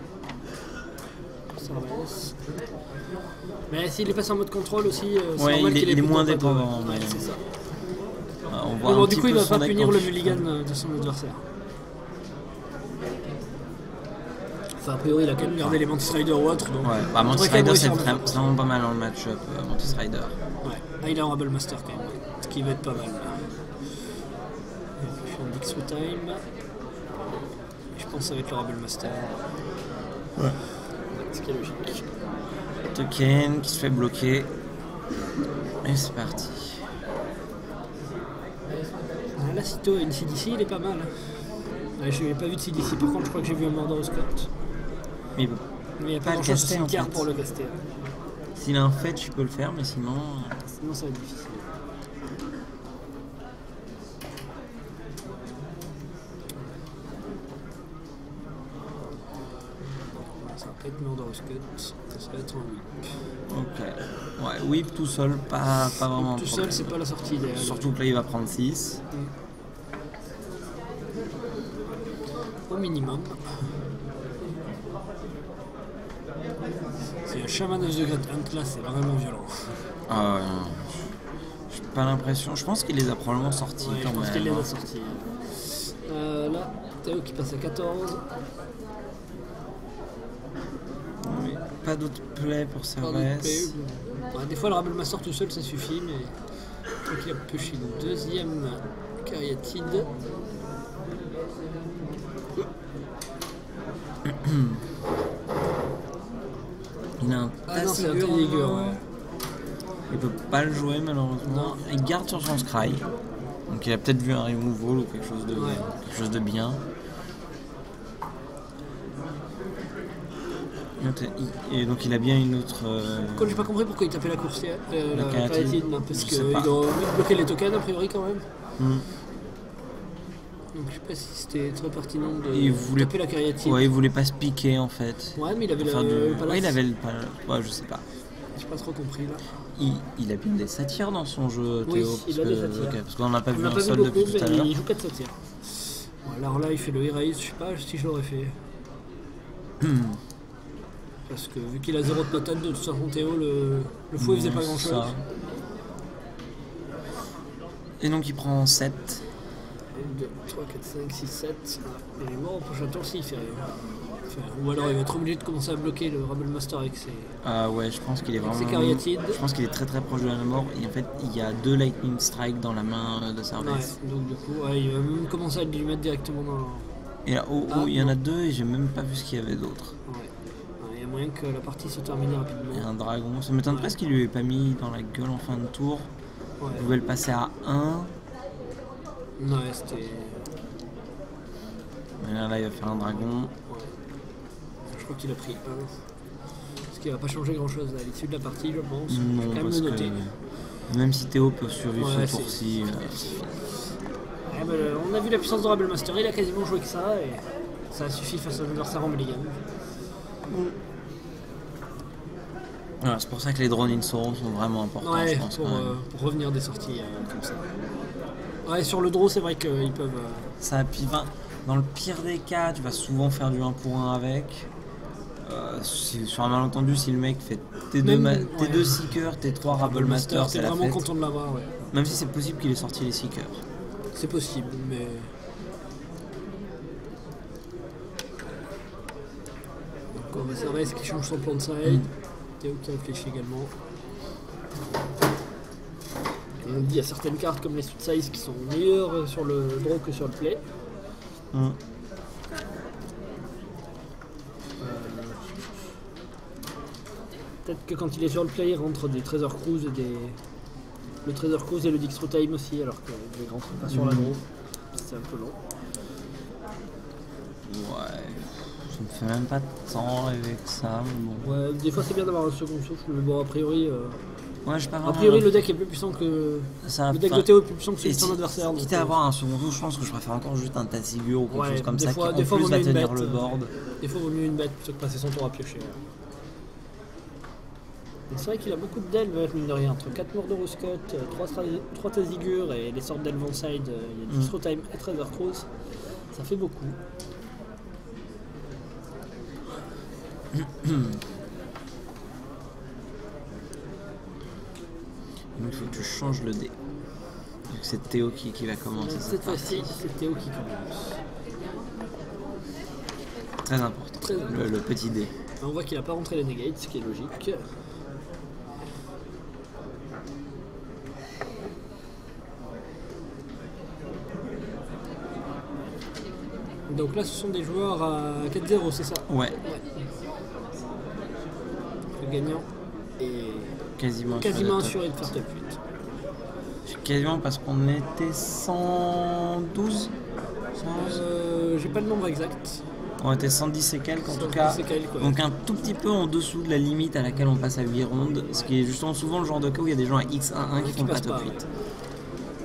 Speaker 1: Sarves. Mais s'il est passé en mode contrôle aussi, c'est
Speaker 2: Ouais,
Speaker 1: normal
Speaker 2: il est-
Speaker 1: qu'il ait
Speaker 2: il est
Speaker 1: plus de
Speaker 2: moins
Speaker 1: drop à deux.
Speaker 2: dépendant,
Speaker 1: Ouais,
Speaker 2: mais-
Speaker 1: c'est ça.
Speaker 2: On voit
Speaker 1: Mais bon,
Speaker 2: un
Speaker 1: du
Speaker 2: petit
Speaker 1: coup, il
Speaker 2: peu
Speaker 1: va
Speaker 2: son
Speaker 1: pas
Speaker 2: deck
Speaker 1: punir
Speaker 2: quand
Speaker 1: le
Speaker 2: tu
Speaker 1: mulligan de son adversaire. Enfin, a priori, il a quand même gardé les Mantis Rider ou autre. Donc
Speaker 2: Ouais,
Speaker 1: on
Speaker 2: Mantis
Speaker 1: devrait quand même
Speaker 2: Rider c'est
Speaker 1: réussir à
Speaker 2: vraiment, c'est vraiment pas mal dans le match-up, Mantis Rider.
Speaker 1: Ouais, là il a un Rebel Master quand même, ce qui va être pas mal. Là. Je fais un Big Through Time. Je pense que ça va être le Rebel Master.
Speaker 2: Ouais.
Speaker 1: Ce qui est logique.
Speaker 2: Token qui se fait bloquer. Et c'est parti.
Speaker 1: Ah, là, Sito a une CDC, il est pas mal. Ouais, je n'ai pas vu de CDC, par contre, je crois que j'ai vu un Murder Scott.
Speaker 2: Mais bon,
Speaker 1: Mais il n'y a
Speaker 2: Pas
Speaker 1: pas
Speaker 2: le
Speaker 1: grand chose
Speaker 2: caster,
Speaker 1: de
Speaker 2: en
Speaker 1: cimetière
Speaker 2: fait.
Speaker 1: pour le caster.
Speaker 2: s'il a un fetch, tu peux le faire, mais sinon.
Speaker 1: Sinon, ça va être difficile. Ça va pas être Murder Scott, ça va être un whip.
Speaker 2: Ok. Ouais, whip tout seul, pas vraiment. un
Speaker 1: Tout seul,
Speaker 2: problème.
Speaker 1: c'est pas la sortie idéale.
Speaker 2: Surtout que là, il va prendre 6.
Speaker 1: Au minimum. C'est un Shaman of the Great Hunt là, c'est vraiment violent.
Speaker 2: Ah ouais, non. J'ai pas l'impression. Je pense qu'il les a probablement sortis
Speaker 1: Ouais, je
Speaker 2: quand
Speaker 1: pense
Speaker 2: même.
Speaker 1: qu'elle les
Speaker 2: hein.
Speaker 1: a sortis. Là, Théo qui passe à 14.
Speaker 2: Oui, pas d'autre play pour
Speaker 1: Pas
Speaker 2: Cervès.
Speaker 1: d'autre PE. Ouais, des fois, le Rebel Master tout seul, ça suffit, mais donc il a pioché une deuxième cariatide.
Speaker 2: Il a un
Speaker 1: Ah non, c'est un
Speaker 2: Tassigur,
Speaker 1: Tassigur, ouais.
Speaker 2: Il peut pas le jouer malheureusement. Il garde sur son Scry. Donc il a peut-être vu un removal ou quelque chose de bien. Et donc il a bien une autre...
Speaker 1: Quand j'ai pas compris pourquoi il tapait la coursière, la
Speaker 2: Caratine.
Speaker 1: Caratine, parce
Speaker 2: Je
Speaker 1: qu'il
Speaker 2: sais pas.
Speaker 1: doit bloquer les tokens a priori quand même.
Speaker 2: Hmm.
Speaker 1: Donc je sais pas si c'était très pertinent de
Speaker 2: Il voulait-
Speaker 1: taper la Caratine.
Speaker 2: Ouais, il voulait pas se piquer en fait.
Speaker 1: Ouais, mais il avait
Speaker 2: Pour faire
Speaker 1: le palace.
Speaker 2: Ouais, il avait le palace. Ouais, je sais pas.
Speaker 1: J'ai pas trop compris là.
Speaker 2: Il a bien des satyres dans son jeu,
Speaker 1: Oui,
Speaker 2: Théo.
Speaker 1: il a des satyres.
Speaker 2: Ok, parce qu'on n'a pas
Speaker 1: On
Speaker 2: vu
Speaker 1: n'a
Speaker 2: un
Speaker 1: pas vu
Speaker 2: seul
Speaker 1: beaucoup,
Speaker 2: depuis tout à
Speaker 1: mais
Speaker 2: l'heure.
Speaker 1: il joue 4 satyres. Bon, alors là, il fait le Erase, je sais pas si je l'aurais fait. Parce que vu qu'il a 0 de patate de toute façon, Théo, le fouet faisait pas grand chose.
Speaker 2: Ça. Et donc il prend 7.
Speaker 1: 1, 2, 3, 4, 5, 6, 7. Ah, il est mort au prochain tour s'il fait rien. Enfin, ou alors il va être obligé de commencer à bloquer le Rebel Master avec ses.
Speaker 2: Ah ouais, je pense qu'il est
Speaker 1: Avec
Speaker 2: vraiment...
Speaker 1: ses cariatides.
Speaker 2: Je pense qu'il est très très proche de la mort. Et en fait, il y a 2 Lightning Strike dans la main de Sarves.
Speaker 1: Ouais, donc du coup, ouais, il va même commencer à lui mettre directement dans.
Speaker 2: Et là, oh,
Speaker 1: Ah,
Speaker 2: il y en a
Speaker 1: non.
Speaker 2: 2 et j'ai même pas vu ce qu'il y avait d'autre.
Speaker 1: Ouais. Il y a moyen que la partie se termine
Speaker 2: Et
Speaker 1: rapidement.
Speaker 2: un dragon. Ça m'étonne presque qu'il lui ait pas mis dans la gueule en fin de tour.
Speaker 1: Ouais,
Speaker 2: Il pouvait le passer à 1.
Speaker 1: ouais c'était.
Speaker 2: Et là, il va faire un dragon.
Speaker 1: Ouais. Je crois qu'il a pris 1. Ce qui va pas changer grand chose à l'issue de la partie, je pense. Je vais
Speaker 2: Non,
Speaker 1: quand même
Speaker 2: parce
Speaker 1: le noter.
Speaker 2: que même si Théo peut survivre
Speaker 1: Ouais,
Speaker 2: ce tour-ci,
Speaker 1: Ouais, bah, on a vu la puissance de Rebel Master, il a quasiment joué que ça et ça a suffi face à un adversaire en mulligan.
Speaker 2: voilà, c'est pour ça que les drones in Sorrow sont vraiment importants,
Speaker 1: Ouais,
Speaker 2: je pense.
Speaker 1: pour,
Speaker 2: quand même.
Speaker 1: pour revenir des sorties comme ça. Ouais, sur le draw, c'est vrai qu'ils peuvent.
Speaker 2: Ça, puis, dans le pire des cas, tu vas souvent faire du 1 pour 1 avec. Sur un malentendu, si le mec fait T2,
Speaker 1: Même,
Speaker 2: T2 Seeker, T3 Rebel Master,
Speaker 1: t'es
Speaker 2: c'est la
Speaker 1: vraiment
Speaker 2: fête.
Speaker 1: content de l'avoir, ouais.
Speaker 2: Même si c'est possible qu'il ait sorti les Seekers.
Speaker 1: C'est possible, mais. Donc on va savoir est-ce qu'il change son plan de side. Théo qui réfléchit également. Et on dit il y a certaines cartes comme les Sud Size qui sont meilleures sur le draw que sur le play. Peut-être que quand il est sur le play, il rentre des Treasure Cruise et des. Le Treasure Cruise et le Dix Through Time aussi, alors que les rentrent pas sur la draw. C'est un peu long.
Speaker 2: Ouais, ça me fait même pas tant rêver que ça, mais bon.
Speaker 1: Ouais, des fois c'est bien d'avoir un second souffle, mais bon, a priori.
Speaker 2: Ouais, j'ai pas
Speaker 1: A
Speaker 2: vraiment...
Speaker 1: priori, le deck est plus puissant que.
Speaker 2: ça,
Speaker 1: Le deck
Speaker 2: enfin,
Speaker 1: de Théo est plus puissant que
Speaker 2: et
Speaker 1: celui de son
Speaker 2: si-
Speaker 1: adversaire.
Speaker 2: Quitte
Speaker 1: donc,
Speaker 2: à avoir un second tour, je pense que je préfère encore juste un Tassigur ou quelque
Speaker 1: Ouais,
Speaker 2: chose comme
Speaker 1: des
Speaker 2: ça
Speaker 1: fois-
Speaker 2: qui en
Speaker 1: des fois,
Speaker 2: plus
Speaker 1: vaut
Speaker 2: va
Speaker 1: mieux une
Speaker 2: tenir
Speaker 1: bête,
Speaker 2: le board.
Speaker 1: Des fois, il vaut mieux une bête plutôt que passer son tour à piocher. Et c'est vrai qu'il a beaucoup de delves, mine de rien, entre 4 morts de Ruscott, 3 Tassigur et les sortes d'elves on side, il y a Distro Time et Treasure Cruise. Ça fait beaucoup.
Speaker 2: Donc il faut que tu changes le dé. Donc c'est Théo qui va commencer
Speaker 1: Cette
Speaker 2: partie.
Speaker 1: fois-ci, c'est Théo qui commence.
Speaker 2: Très important.
Speaker 1: Très important.
Speaker 2: Le petit dé.
Speaker 1: On voit qu'il n'a pas rentré les negates, ce qui est logique. Donc là, ce sont des joueurs à 4-0, c'est ça?
Speaker 2: Ouais,
Speaker 1: Le gagnant est
Speaker 2: quasiment.
Speaker 1: quasiment
Speaker 2: sur le
Speaker 1: assuré de faire top 8.
Speaker 2: Quasiment parce qu'on était 112 111.
Speaker 1: J'ai pas le nombre exact.
Speaker 2: On était 110 et quelques en tout
Speaker 1: 110
Speaker 2: cas.
Speaker 1: et quelques, ouais.
Speaker 2: Donc un tout petit peu en dessous de la limite à laquelle on passe à 8 rondes. Ce qui est justement souvent le genre de cas où il y a des gens à X11 qui font pas
Speaker 1: passent
Speaker 2: top
Speaker 1: pas,
Speaker 2: 8.
Speaker 1: ouais.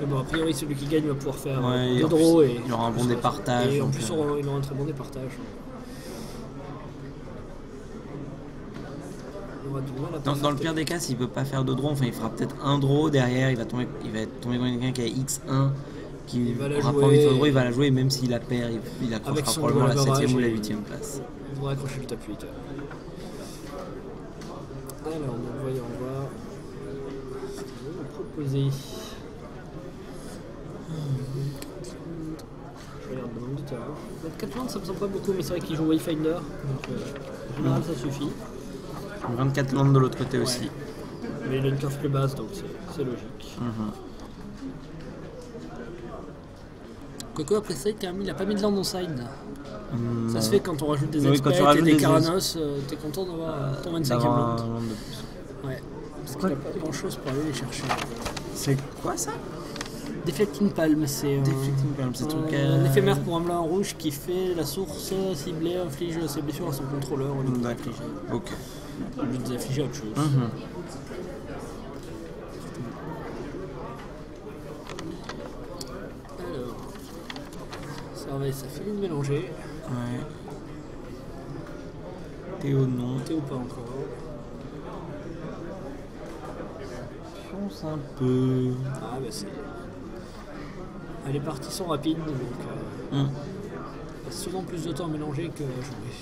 Speaker 1: Mais bon, a priori, celui qui gagne va pouvoir faire
Speaker 2: Ouais,
Speaker 1: deux
Speaker 2: en
Speaker 1: draws
Speaker 2: plus,
Speaker 1: et
Speaker 2: il aura un bon départage,
Speaker 1: Et en
Speaker 2: donc,
Speaker 1: plus, il aura un très bon départage. Il aura du mal à
Speaker 2: Dans
Speaker 1: passer
Speaker 2: le pire des cas, s'il peut pas faire de draw, enfin il fera peut-être un draw derrière, il va tomber contre quelqu'un qui a X1 qui
Speaker 1: va la
Speaker 2: aura
Speaker 1: jouer.
Speaker 2: pas envie de faire de draw, il va la jouer, même s'il la perd, il
Speaker 1: Avec
Speaker 2: accrochera
Speaker 1: son
Speaker 2: probablement la
Speaker 1: leverage
Speaker 2: 7ème ou la
Speaker 1: et-
Speaker 2: 8ème place.
Speaker 1: Il faudra accrocher le top 8. Alors, donc, voyons voir. Ce qu'il va nous proposer. Je regarde le nombre de terrain. 24 landes, ça me semble pas beaucoup, mais c'est vrai qu'il joue Wayfinder. Donc, en général, ça suffit.
Speaker 2: 24 landes de l'autre côté aussi.
Speaker 1: Mais il a une curve plus basse, donc c'est logique. Quoique après side, quand même, il a pas mis de land on side. Ça se
Speaker 2: Non.
Speaker 1: fait quand on rajoute des
Speaker 2: Oui, quand tu
Speaker 1: experts et
Speaker 2: rajoutes
Speaker 1: des
Speaker 2: des
Speaker 1: Karanos, t'es content d'avoir ton 25e
Speaker 2: D'avoir
Speaker 1: land.
Speaker 2: un land de plus.
Speaker 1: Ouais, parce qu'il n'y a pas grand chose pour aller les chercher.
Speaker 2: C'est quoi ça?
Speaker 1: Deflecting Palm, c'est
Speaker 2: Deflecting Palm, c'est tout
Speaker 1: un éphémère pour un blanc rouge qui fait la source ciblée, inflige ses blessures à son contrôleur. Au lieu de
Speaker 2: D'accord. Ok.
Speaker 1: au lieu de infliger autre chose. Alors, ça finit de mélanger.
Speaker 2: Ouais. Théo non.
Speaker 1: T'es ou pas encore?
Speaker 2: Fonce un peu.
Speaker 1: Ah bah c'est... Ah, les parties sont rapides, donc
Speaker 2: Hum.
Speaker 1: il passe souvent plus de temps à mélanger que à jouer.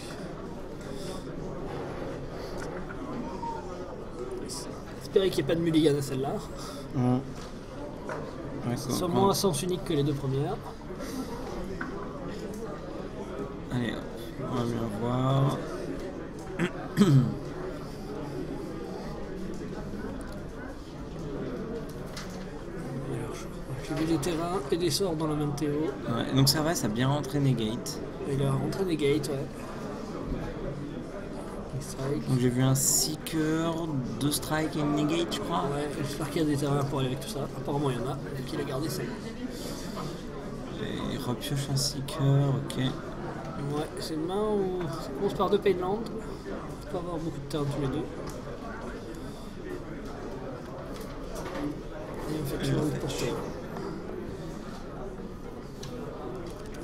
Speaker 1: J'espérais qu'il n'y ait pas de mulligan à celle-là.
Speaker 2: Hum. Ouais,
Speaker 1: C'est sûrement un sens unique que les deux premières.
Speaker 2: Allez, hop. On va bien voir.
Speaker 1: Alors, j'ai vu des terrains et des sorts dans la main de Théo.
Speaker 2: Ouais, donc ça va, ça a bien rentré Negate.
Speaker 1: Il a rentré des gates, ouais. Des strikes.
Speaker 2: Donc j'ai vu un Seeker, 2 strikes et une Negate, je crois.
Speaker 1: Ouais, j'espère qu'il y a des terrains pour aller avec tout ça. Apparemment, il y en a, et qu'il a gardé ça.
Speaker 2: Et il repioche un Seeker, ok.
Speaker 1: Ouais, c'est une main où ça commence par 2 Painland. Il faut avoir beaucoup de terrains tous les deux. Et on fait toujours une portée.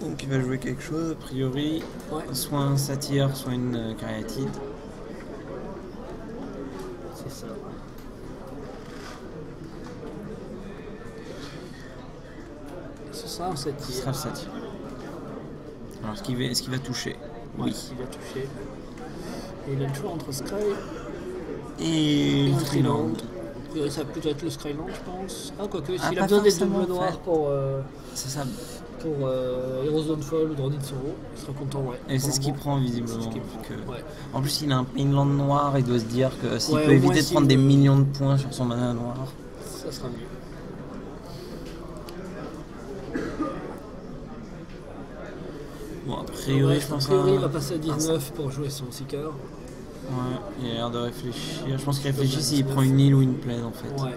Speaker 2: Donc il va jouer quelque chose, a priori.
Speaker 1: Ouais,
Speaker 2: Soit un Satyr, soit une Cariatide.
Speaker 1: c'est ça. Ce sera un 7
Speaker 2: Ce sera le Satyr. Alors est-ce qu'il va toucher?
Speaker 1: Oui, il a touché. Et il a le choix entre Sky
Speaker 2: Et
Speaker 1: et un
Speaker 2: Freeland.
Speaker 1: Triland. A priori, ça va plutôt être le Skyland, je pense. Ah, quoique,
Speaker 2: Ah,
Speaker 1: s'il
Speaker 2: pas
Speaker 1: a besoin des
Speaker 2: forcément,
Speaker 1: doubles
Speaker 2: en
Speaker 1: noirs
Speaker 2: fait.
Speaker 1: pour
Speaker 2: C'est ça.
Speaker 1: Heroes Downfall ou Drowned Sorrow, il sera content, ouais.
Speaker 2: Et c'est
Speaker 1: Pour
Speaker 2: ce
Speaker 1: le
Speaker 2: qu'il
Speaker 1: moment.
Speaker 2: prend
Speaker 1: C'est
Speaker 2: visiblement.
Speaker 1: ce qu'il
Speaker 2: vu
Speaker 1: prend,
Speaker 2: que-
Speaker 1: ouais.
Speaker 2: En plus, il a un Painland noir, il doit se dire que s'il
Speaker 1: Ouais,
Speaker 2: peut
Speaker 1: au moins,
Speaker 2: éviter de
Speaker 1: s'il
Speaker 2: prendre des
Speaker 1: veut-
Speaker 2: millions de points sur son mana noir.
Speaker 1: Ça sera mieux.
Speaker 2: Bon, a priori, je pense
Speaker 1: A priori,
Speaker 2: à-
Speaker 1: il va passer à 19 pour jouer son Seeker.
Speaker 2: Ouais, il a l'air de réfléchir. Je pense qu'il réfléchit s'il prend une île ou une plaine en fait.
Speaker 1: Ouais,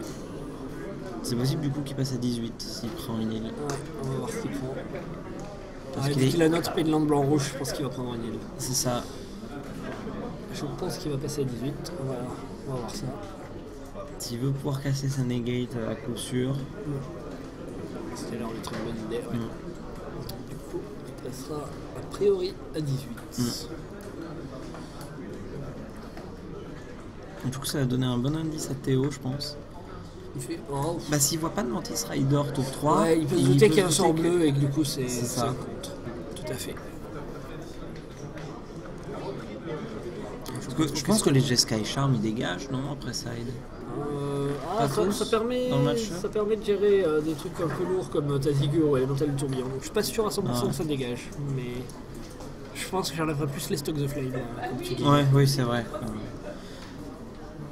Speaker 2: C'est possible du coup qu'il passe à 18 s'il prend une île.
Speaker 1: ouais, on va voir ce qu'il prend.
Speaker 2: Parce
Speaker 1: Ouais,
Speaker 2: qu'il
Speaker 1: vu
Speaker 2: est-
Speaker 1: qu'il a notre Painland blanc-rouge, je pense qu'il va prendre une île.
Speaker 2: C'est ça.
Speaker 1: Je pense qu'il va passer à 18. On va voir ça.
Speaker 2: S'il veut pouvoir casser sa negate à coup sûr.
Speaker 1: C'était l'air d'être une bonne idée. Ouais.
Speaker 2: Mm.
Speaker 1: Du coup, il passera a priori à 18.
Speaker 2: Du coup, ça va donner un bon indice à Théo, je pense.
Speaker 1: Il fait. Oh,
Speaker 2: Bah, s'il voit pas de Mantis Rider tour 3,
Speaker 1: ouais, il peut se douter qu'il y a un
Speaker 2: se
Speaker 1: sort
Speaker 2: douter que-
Speaker 1: bleu et que du coup c'est
Speaker 2: ça.
Speaker 1: un contre. Tout à fait.
Speaker 2: Parce que je pense que les Jeskai Charm ils dégagent, non, après side. Pas tous
Speaker 1: Ça permet,
Speaker 2: dans le match.
Speaker 1: ça permet de gérer des trucs un peu lourds comme Taziguro et l'élémental du tourbillon. Donc, je suis pas sûr à 100%
Speaker 2: Ah.
Speaker 1: que ça dégage, mais je pense que j'enlèverais plus les stocks de flame, comme tu dis.
Speaker 2: Ouais, oui, c'est vrai.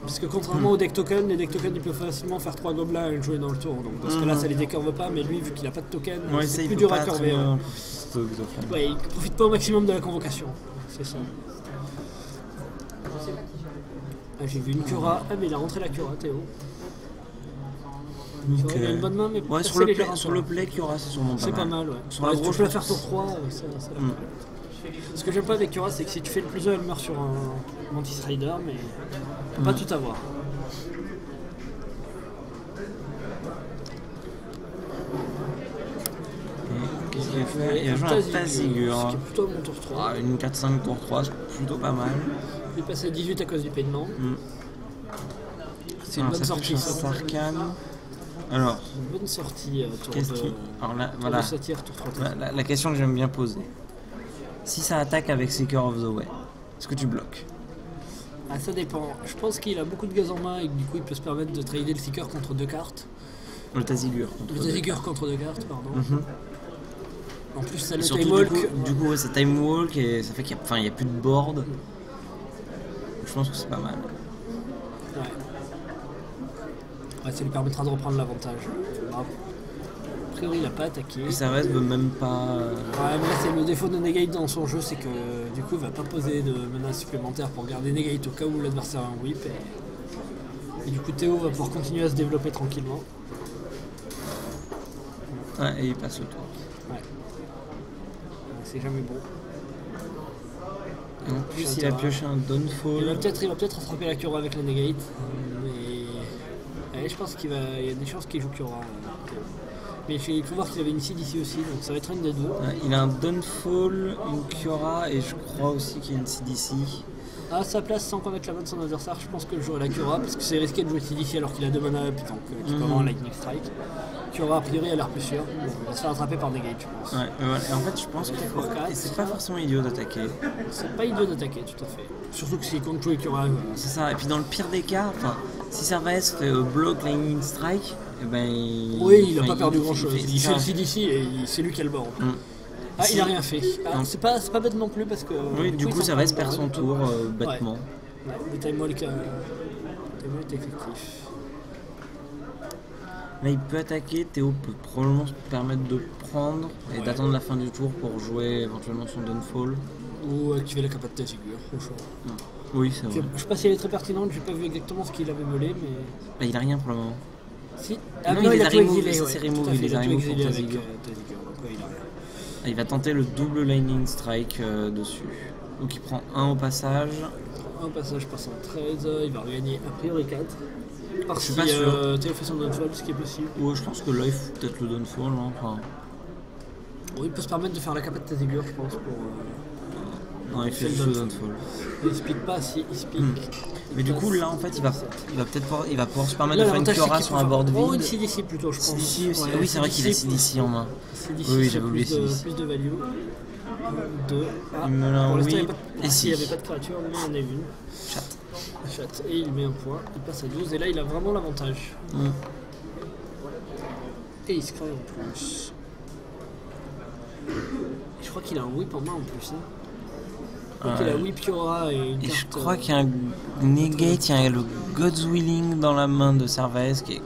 Speaker 1: Parce que contrairement aux deck tokens, les deck tokens ils peuvent facilement faire 3 gobelins et le jouer dans le tour. Donc dans ce cas-là, ça les décurve pas, mais lui, vu qu'il a pas de token,
Speaker 2: Ouais, ça,
Speaker 1: c'est
Speaker 2: il
Speaker 1: plus
Speaker 2: peut
Speaker 1: dur
Speaker 2: pas
Speaker 1: à
Speaker 2: très
Speaker 1: curver.
Speaker 2: bien stock de flamme.
Speaker 1: Ouais, il profite pas au maximum de la convocation. C'est ça. Ah, j'ai vu une Cura. Ah, mais il a rentré la Cura, Théo.
Speaker 2: Donc,
Speaker 1: Il a une bonne main, mais
Speaker 2: ouais,
Speaker 1: assez
Speaker 2: sur le
Speaker 1: légère,
Speaker 2: play,
Speaker 1: hein,
Speaker 2: sur le play qu'il y aura, c'est sûrement
Speaker 1: c'est pas mal, ouais.
Speaker 2: Sur la
Speaker 1: Si tu
Speaker 2: grosse,
Speaker 1: peux la faire tour 3, ça la
Speaker 2: Mm.
Speaker 1: fait. Ce que j'aime pas avec Cura, c'est que si tu fais le plus 1, elle meurt sur un Mantis Rider, mais tu peux pas tout avoir.
Speaker 2: Qu'est-ce qu'il a fait? Il a joué un Tazigur.
Speaker 1: Ce qui est plutôt mon tour 3.
Speaker 2: Ah, une 4-5 tour 3, c'est plutôt pas mal.
Speaker 1: Il est passé à 18 à cause du paiement. C'est une
Speaker 2: Alors,
Speaker 1: bonne
Speaker 2: ça
Speaker 1: sortie,
Speaker 2: touche un
Speaker 1: ça.
Speaker 2: Sarkhan. Alors,
Speaker 1: Une bonne sortie, tour
Speaker 2: qu'est-ce
Speaker 1: de...
Speaker 2: qui. Alors là,
Speaker 1: Tour
Speaker 2: voilà.
Speaker 1: de Satyr, tour 3.
Speaker 2: La question que j'aime bien poser. Si ça attaque avec Seeker of the Way, est-ce que tu bloques?
Speaker 1: Ah, ça dépend. Je pense qu'il a beaucoup de gaz en main et que du coup il peut se permettre de trader le Seeker contre 2 cartes.
Speaker 2: Le Tazigur.
Speaker 1: Le Tazigur contre 2 cartes, pardon. En plus, ça
Speaker 2: Et
Speaker 1: le
Speaker 2: surtout,
Speaker 1: Time Walk.
Speaker 2: du coup, ouais, c'est Time Walk et ça fait qu'il n'y a plus de board. Je pense que c'est pas mal.
Speaker 1: Ouais. Ouais, ça lui permettra de reprendre l'avantage. Bravo. priori il a pas attaqué.
Speaker 2: Et Sarvès veut même pas.
Speaker 1: Ouais, mais là c'est le défaut de Negate dans son jeu, c'est que du coup il va pas poser de menace supplémentaire pour garder Negate au cas où l'adversaire a un whip. Et du coup Théo va pouvoir continuer à se développer tranquillement.
Speaker 2: Ouais, et il passe le tour.
Speaker 1: Ouais. C'est jamais bon.
Speaker 2: Et en plus, il a pioché un Downfall.
Speaker 1: Il va peut-être attraper la Cura avec la Negate. Mais je pense qu'il y a des chances qu'il joue Cura. Mais il faut voir qu'il avait une CDC aussi, donc ça va être une des deux.
Speaker 2: Ouais, il a un Downfall, une Cura et je crois aussi qu'il y a une CDC.
Speaker 1: À sa place, sans connaître la main de son adversaire, je pense que je jouerai la Cura parce que c'est risqué de jouer CDC alors qu'il a 2 mana up, donc il peut avoir un Lightning Strike. Cura, a priori, a l'air plus sûr. Bon, il va se faire attraper par Negate, je pense.
Speaker 2: Ouais, et en fait, je pense qu'il faut. Et c'est pas forcément idiot d'attaquer.
Speaker 1: C'est pas idiot d'attaquer, tout à fait. Surtout que s'il compte jouer Cura.
Speaker 2: C'est ça, et puis dans le pire des cas, si Sarvès bloque Lightning Strike, et ben.
Speaker 1: Oui, il a pas perdu grand chose. Il fait le CDC et c'est lui qui a le board. Ah, il a rien fait. Ah, c'est pas bête non plus parce que.
Speaker 2: Oui, du coup, Sarvès perd son tour bêtement.
Speaker 1: Ouais, le time wall est effectif.
Speaker 2: Là, il peut attaquer, Théo peut probablement se permettre de prendre et d'attendre la fin du tour pour jouer éventuellement son Downfall.
Speaker 1: Ou activer la capacité de figure, au choix.
Speaker 2: Oui, c'est vrai.
Speaker 1: Je sais pas si elle est très pertinente, j'ai pas vu exactement ce qu'il avait meulé, mais.
Speaker 2: Bah, il a rien pour le moment.
Speaker 1: Si.
Speaker 2: Ah non, il a tout exilé, c'est remove, il les a remove pour Tazigure. Il va tenter le double Lightning Strike dessus. Donc il prend 1 au passage.
Speaker 1: Un passage passe en 13, il va regagner a priori 4.
Speaker 2: Je suis pas sûr.
Speaker 1: Théo fait son downfall, ce qui est possible.
Speaker 2: Ouais, je pense que là il faut peut-être le downfall. Hein. Enfin...
Speaker 1: Bon, il peut se permettre de faire la capacité de Tazigure, je pense.
Speaker 2: Non, il fait juste le downfall.
Speaker 1: Il speak pas, si il speak.
Speaker 2: Mais du coup, là en fait, il va pouvoir se permettre de faire une Cura sur un board vide.
Speaker 1: Oh, une CDC plutôt, je pense.
Speaker 2: CDC aussi. Oui, c'est vrai qu'il a CDC en main. Oui, j'avais oublié CDC.
Speaker 1: Plus de value. 2.
Speaker 2: Il me l'a oui.
Speaker 1: Et s'il n'y avait pas de créature, lui il en a une.
Speaker 2: Chat.
Speaker 1: Et il met un point, il passe à 12 et là il a vraiment l'avantage. Et il se crée en plus. Je crois qu'il a un whip en main en plus. Je crois qu'il a whip Cura et une carte.
Speaker 2: Je crois qu'il y a un negate, il y a le God's Willing dans la main de Sarvès qui est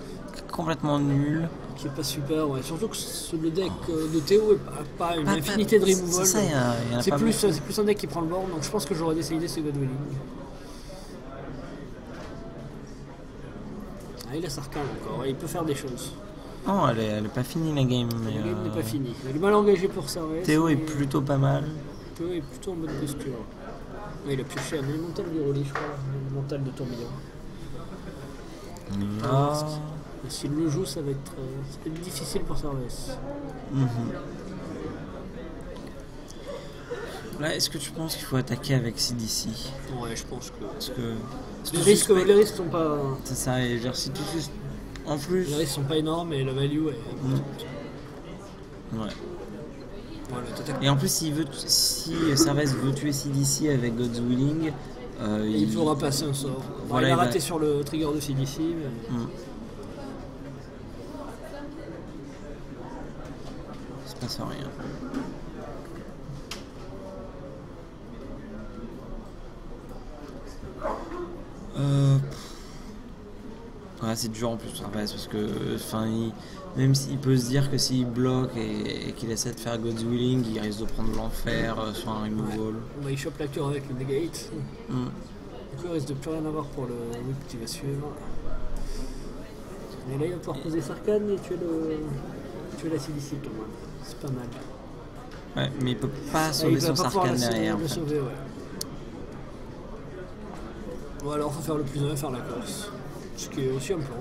Speaker 2: complètement nul.
Speaker 1: Qui est pas super, ouais. Surtout que le deck de Théo est pas une infinité de removal. C'est plus un deck qui prend le board, donc je pense que j'aurais décidé ce God Willing. Ah, il a Sarkhan encore, il peut faire des choses.
Speaker 2: Non, elle est pas finie la game.
Speaker 1: La game n'est pas finie. Il est mal engagé pour ça. Ouais,
Speaker 2: Théo est plutôt pas mal.
Speaker 1: Théo est plutôt en mode posture. Ouais, il a pioché un élémental du relais, je crois. Un élémental de tourbillon. S'il le joue, ça va être difficile pour Sarvès.
Speaker 2: Là, est-ce que tu penses qu'il faut attaquer avec CDC?
Speaker 1: Ouais, je pense que.
Speaker 2: Parce que
Speaker 1: les risques sont pas.
Speaker 2: C'est ça, et genre si tout en plus.
Speaker 1: Les risques sont pas énormes et la value est importante.
Speaker 2: Ouais.
Speaker 1: Voilà,
Speaker 2: et en plus, si Sarvès veut tuer CDC avec God's Willing,
Speaker 1: il pourra passer un sort. Voilà, il a raté sur le trigger de CDC. Mais...
Speaker 2: Il se passe rien. Ouais, c'est dur en plus Sarvès parce que même s'il peut se dire que s'il bloque et qu'il essaie de faire God's Willing, il risque de prendre l'enfer sur un removal.
Speaker 1: Il chope la cure avec le negate. Du coup il risque de plus rien avoir pour le whip qui va suivre. Mais là il va pouvoir poser Sarkhan et tuer la CDC quand même. C'est pas mal.
Speaker 2: Ouais, mais il peut pas sauver son Sarkhan derrière.
Speaker 1: Il peut sauver, ouais. Bon alors faut faire le plus 1 et faire la course. Ce qui est aussi un plan.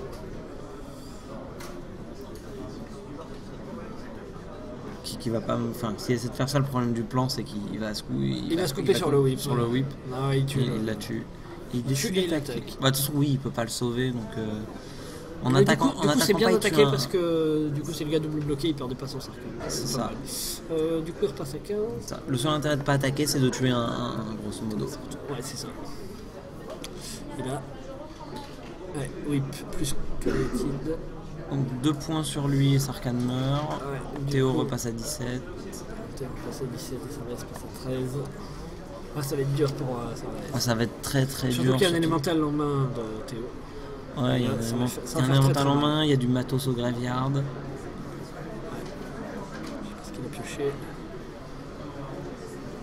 Speaker 2: Qui va pas. Enfin, s'il essaie de faire ça, le problème du plan, c'est qu'il va se couper.
Speaker 1: Il va se couper sur le whip.
Speaker 2: Sur le whip.
Speaker 1: Non, il
Speaker 2: la tue. Il
Speaker 1: décide d'attaquer.
Speaker 2: Bah, de toute façon, oui, il peut pas le sauver, donc. En
Speaker 1: mais
Speaker 2: attaquant,
Speaker 1: du coup c'est bien d'attaquer parce que du coup, c'est le gars double bloqué, il perdait pas son cercle.
Speaker 2: C'est ça.
Speaker 1: Du coup, il repasse à 15.
Speaker 2: Ça. Le seul intérêt de pas attaquer, c'est de tuer un grosso modo.
Speaker 1: Ouais, c'est ça. Et là. Ouais, whip plus que l'étude.
Speaker 2: Donc 2 points sur lui et Sarkhan meurt. Ouais, Théo repasse à 17.
Speaker 1: Théo repasse à 17 et Sarvès passe à 13. Ah, ça va être dur pour Sarvès.
Speaker 2: Ah, ça va être très dur.
Speaker 1: Surtout qu'il y a un élémental en main de Théo.
Speaker 2: Ouais, il y a un élémental en main, il y a du matos au graveyard.
Speaker 1: chercher.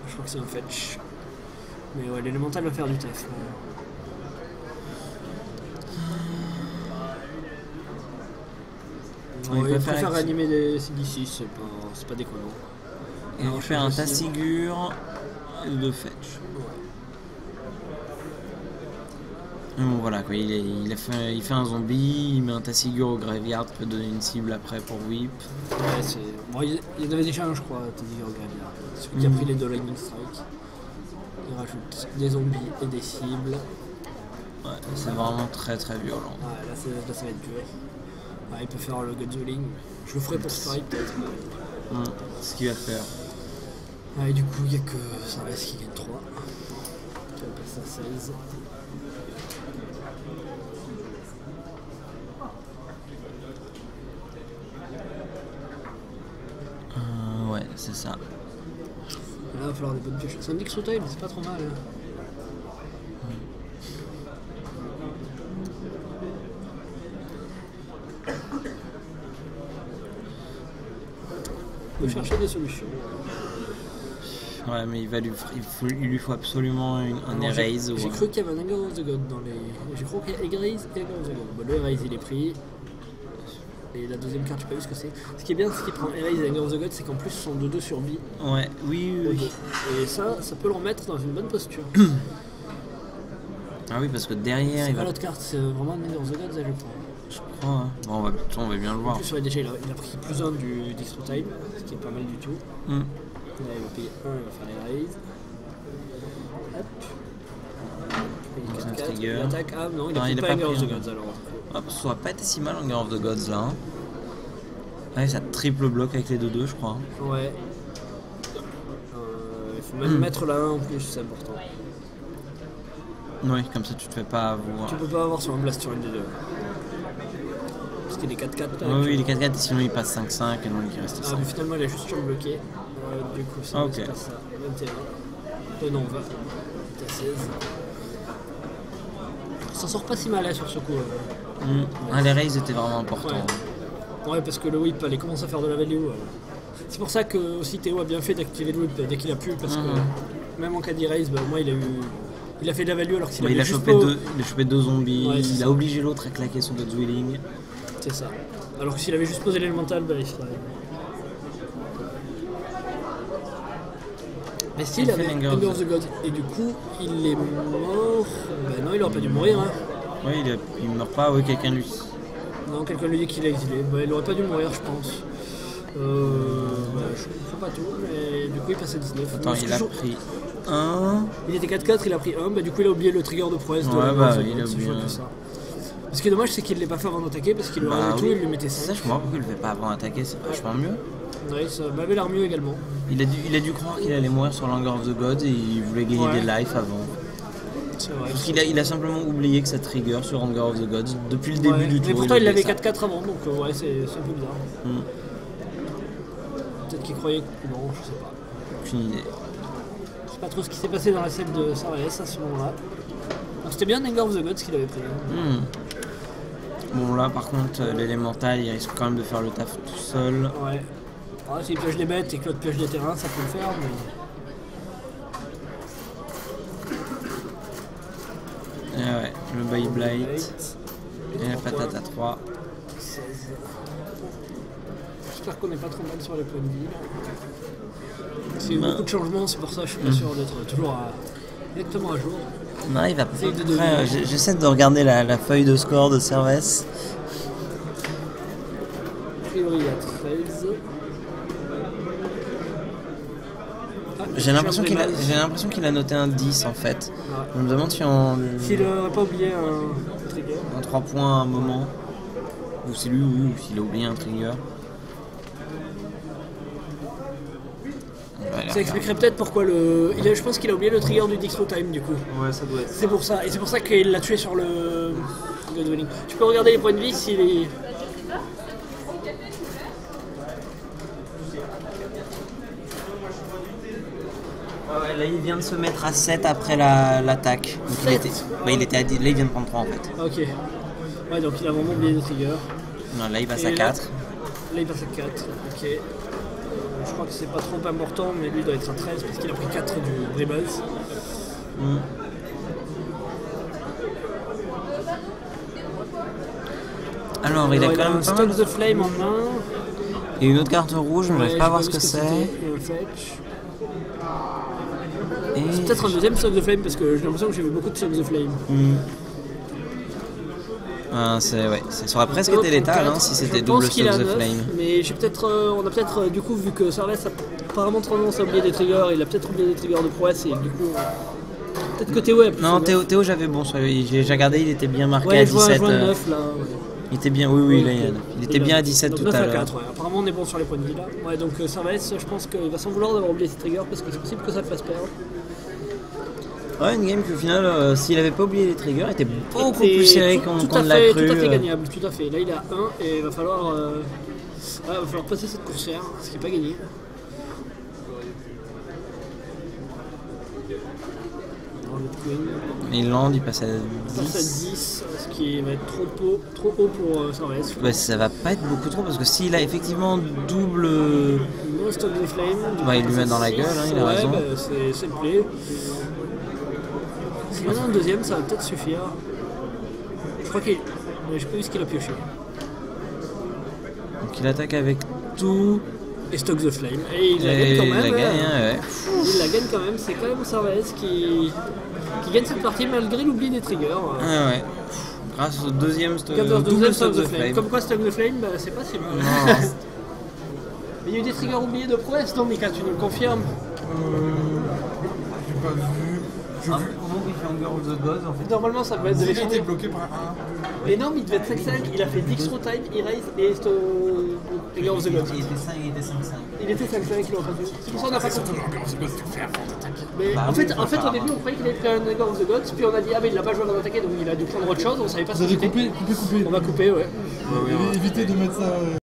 Speaker 1: Je crois que c'est un fetch. Mais ouais, l'élémental va faire du taf. Ouais, il préfère animer des CDC, c'est pas déconnant.
Speaker 2: Et on fait un Tassigure de fetch. Ouais. Bon voilà quoi, il fait un zombie, il met un Tassigure au graveyard, peut donner une cible après pour whip.
Speaker 1: Ouais, bon, il y en avait déjà un je crois, Tassigure au graveyard. Celui qui a pris les 2 Lightning Strike. Il rajoute des zombies et des cibles.
Speaker 2: Ouais, c'est vraiment très très violent.
Speaker 1: Ouais, là ça va être dur. Ouais, il peut faire le Godzoling. Je le ferai pour Strike peut-être.
Speaker 2: Ce qu'il va faire.
Speaker 1: Ouais, du coup, il n'y a que Sarves qui gagne 3. Qui va passer à 16.
Speaker 2: Ouais, c'est ça.
Speaker 1: Là, il va falloir des bonnes pioches. C'est un Dix Time, c'est pas trop mal. Hein. Il faut chercher des solutions.
Speaker 2: Ouais, mais il lui faut absolument un Erase.
Speaker 1: J'ai cru qu'il y avait un Anger of the God dans les. J'ai cru qu'il y a Erase et Anger of the God. Bon, le Erase il est pris. Et la deuxième carte, je sais pas vu ce que c'est. Ce qui est bien, c'est qu'il prend Erase et Anger of the God, c'est qu'en plus, ce sont 2-2 sur B.
Speaker 2: Ouais, oui.
Speaker 1: Et ça peut le remettre dans une bonne posture.
Speaker 2: Ah oui, parce que derrière.
Speaker 1: C'est pas l'autre carte, c'est vraiment un Anger of the God, ça je crois.
Speaker 2: Je crois, hein. Bon, on va bien le voir.
Speaker 1: En plus, ouais, déjà, il a pris plus 1 du Dextro Time, ce qui est pas mal du tout. Là, il va payer 1, il va faire les raises. Hop.
Speaker 2: C'est un trigger.
Speaker 1: Il attaque. Ah non, il a pas Anger of the Gods alors.
Speaker 2: Ah, ça aurait pas été si mal, Anger of the Gods là. Ouais, ça triple bloc avec les 2-2, je crois.
Speaker 1: Ouais. Il faut même mettre la 1 en plus, c'est important.
Speaker 2: Oui, comme ça tu te fais pas avoir.
Speaker 1: Tu peux pas avoir sur un blast sur une des deux. Parce qu'il est 4-4.
Speaker 2: Oui, il est 4-4 et sinon il passe 5-5 et donc il reste 5.
Speaker 1: Ah, mais finalement il a juste surbloqué. Du coup, ça passe ça. 21. Non, 20. T'as 16. Ça sort pas si mal sur ce coup.
Speaker 2: Les raises étaient vraiment importants.
Speaker 1: Ouais, parce que le whip allait commencer à faire de la value. C'est pour ça que aussi Théo a bien fait d'activer le whip dès qu'il a pu. Parce que même en cas d'e-raise, au moins il a fait de la value alors qu'il avait juste
Speaker 2: il a chopé 2 zombies, il a obligé l'autre à claquer son Godwilling.
Speaker 1: C'est ça. Alors que s'il avait juste posé l'élémental, il serait. Mais s'il avait Anger of the God et du coup il est mort. Ben non, il aurait pas dû mourir. Hein.
Speaker 2: Oui, il meurt pas, quelqu'un lui.
Speaker 1: Non, quelqu'un lui dit qu'il a exilé. Ben, il aurait pas dû mourir, je pense. Je comprends pas tout, mais du coup il passait 19.
Speaker 2: Attends, il a pris 1.
Speaker 1: Il était 4-4, il a pris 1, du coup il a oublié le trigger de prouesse de
Speaker 2: il a oublié.
Speaker 1: Ce qui est dommage, c'est qu'il ne l'a pas fait avant d'attaquer parce qu'il aurait tout, il lui mettait 5.
Speaker 2: Ça, je comprends pourquoi il le fait pas avant d'attaquer, c'est vachement mieux.
Speaker 1: Ouais, ça avait l'air mieux également.
Speaker 2: Il a dû croire qu'il allait mourir sur l'Anger of the God et il voulait gagner des lives avant.
Speaker 1: C'est vrai.
Speaker 2: Parce qu'il a simplement oublié que ça trigger sur Anger of the Gods depuis le début du tour.
Speaker 1: Mais pourtant il avait 4-4 avant, donc c'est un peu bizarre. Peut-être qu'il croyait que. Non, je sais pas.
Speaker 2: Aucune idée.
Speaker 1: Je sais pas trop ce qui s'est passé dans la scène de Sarves à ce moment-là. C'était bien Anger of the Gods qu'il avait pris.
Speaker 2: Bon là par contre l'élémental il risque quand même de faire le taf tout seul.
Speaker 1: Ouais. S'il pioche des bêtes et que l'autre pioche des terrains, ça peut le faire, mais.
Speaker 2: Et ouais, le Beyblade et la patate à 3.
Speaker 1: 16. J'espère qu'on n'est pas trop mal sur les points de vie. C'est beaucoup de changements, c'est pour ça que je suis pas sûr d'être toujours exactement à jour.
Speaker 2: Non, il va pas. J'essaie de regarder la feuille de score de Sarves.
Speaker 1: A priori, il y a 13.
Speaker 2: J'ai l'impression qu'il a noté un 10 en fait. Je me demande si
Speaker 1: s'il n'a pas oublié un trigger.
Speaker 2: Un 3 points à un moment. Ou c'est lui ou s'il a oublié un trigger.
Speaker 1: Ça expliquerait peut-être pourquoi je pense qu'il a oublié le trigger du Dextro Time du coup.
Speaker 2: Ouais, ça doit être.
Speaker 1: C'est pour ça. Et c'est pour ça qu'il l'a tué sur le Godwilling. Tu peux regarder les points de vie s'il est.
Speaker 2: Là il vient de se mettre à 7 après l'attaque. Là il vient de prendre 3 en fait.
Speaker 1: Ok. Ouais, donc il a vraiment oublié le trigger.
Speaker 2: Non, là il passe à 4.
Speaker 1: Là il passe à 4. Ok. je crois que c'est pas trop important, mais lui doit être à 13 parce qu'il a pris 4 du Brimaz.
Speaker 2: Alors, il a quand même pas
Speaker 1: Stock
Speaker 2: mal
Speaker 1: the Flame en main.
Speaker 2: Et une autre carte rouge, mais j'arrive pas à voir ce que c'est.
Speaker 1: C'est peut-être un deuxième Stock the Flame parce que j'ai l'impression que j'ai vu beaucoup de Stock the Flame.
Speaker 2: Ça aurait presque été létal si c'était double Stock the Flame.
Speaker 1: Mais on a peut-être du coup, vu que Servais a apparemment tendance à oublier des triggers, il a peut-être oublié des triggers de prouesse et du coup. Peut-être que Théo est plus.
Speaker 2: Non, Théo j'avais bon sur lui. J'ai regardé, il était bien marqué à
Speaker 1: ouais,
Speaker 2: 17.
Speaker 1: Je vois 9 là. Ouais.
Speaker 2: Il était bien, oui, là, il était bien à 17
Speaker 1: donc
Speaker 2: tout à l'heure.
Speaker 1: 4, ouais. Apparemment, on est bon sur les points de vie là. Ouais, donc Servais, je pense qu'il va s'en vouloir d'avoir oublié ses triggers parce que c'est possible que ça le fasse perdre.
Speaker 2: Ouais, une game qui au final, s'il avait pas oublié les triggers, était beaucoup plus serré qu'on l'a cru.
Speaker 1: Tout à fait gagnable, tout à fait. Là, il est à 1 et il va falloir passer cette coursière, ce qui n'est pas gagné.
Speaker 2: Il land, il passe à 10.
Speaker 1: Il passe à 10, ce qui va être trop haut pour Servais.
Speaker 2: Bah, ça va pas être beaucoup trop parce que s'il a effectivement double.
Speaker 1: Non, Stock the Flame.
Speaker 2: Il lui met dans la gueule, il a raison.
Speaker 1: Bah, c'est le play. Si maintenant un deuxième, ça va peut-être suffire. Je crois qu'il. Mais je sais pas vu ce qu'il a pioché.
Speaker 2: Donc il attaque avec tout.
Speaker 1: Et Stock the Flame. Et il la gagne quand même.
Speaker 2: Il
Speaker 1: la gagne quand même. C'est quand même Servais qui gagne cette partie malgré l'oubli des triggers.
Speaker 2: Ouais. Grâce au deuxième Stock
Speaker 1: the Flame. Comme quoi Stock the Flame, c'est pas si mal. Mais il y a eu des triggers oubliés de prouesse, non Mika, tu nous le confirmes?
Speaker 3: J'ai pas vu.
Speaker 2: Au moment où il fait Hunger of the Gods, en fait.
Speaker 1: Normalement, ça devait être de
Speaker 3: Il
Speaker 1: l'échange.
Speaker 3: était bloqué par un.
Speaker 1: Et non, mais il devait être 5-5. Il a fait Dix Time, Erase et Hunger of the Gods.
Speaker 2: Il était 5-5.
Speaker 1: Il était 5-5, il a entendu. C'est pour ça qu'on n'a pas compris. Mais en fait, au début, on croyait qu'il avait pris un Hunger of the Gods, puis on a dit, ah, mais il l'a pas joué avant d'attaquer, donc il a dû prendre autre chose, on savait pas
Speaker 3: Vous avez coupé.
Speaker 1: On va couper, ouais.
Speaker 3: Évitez de mettre ça.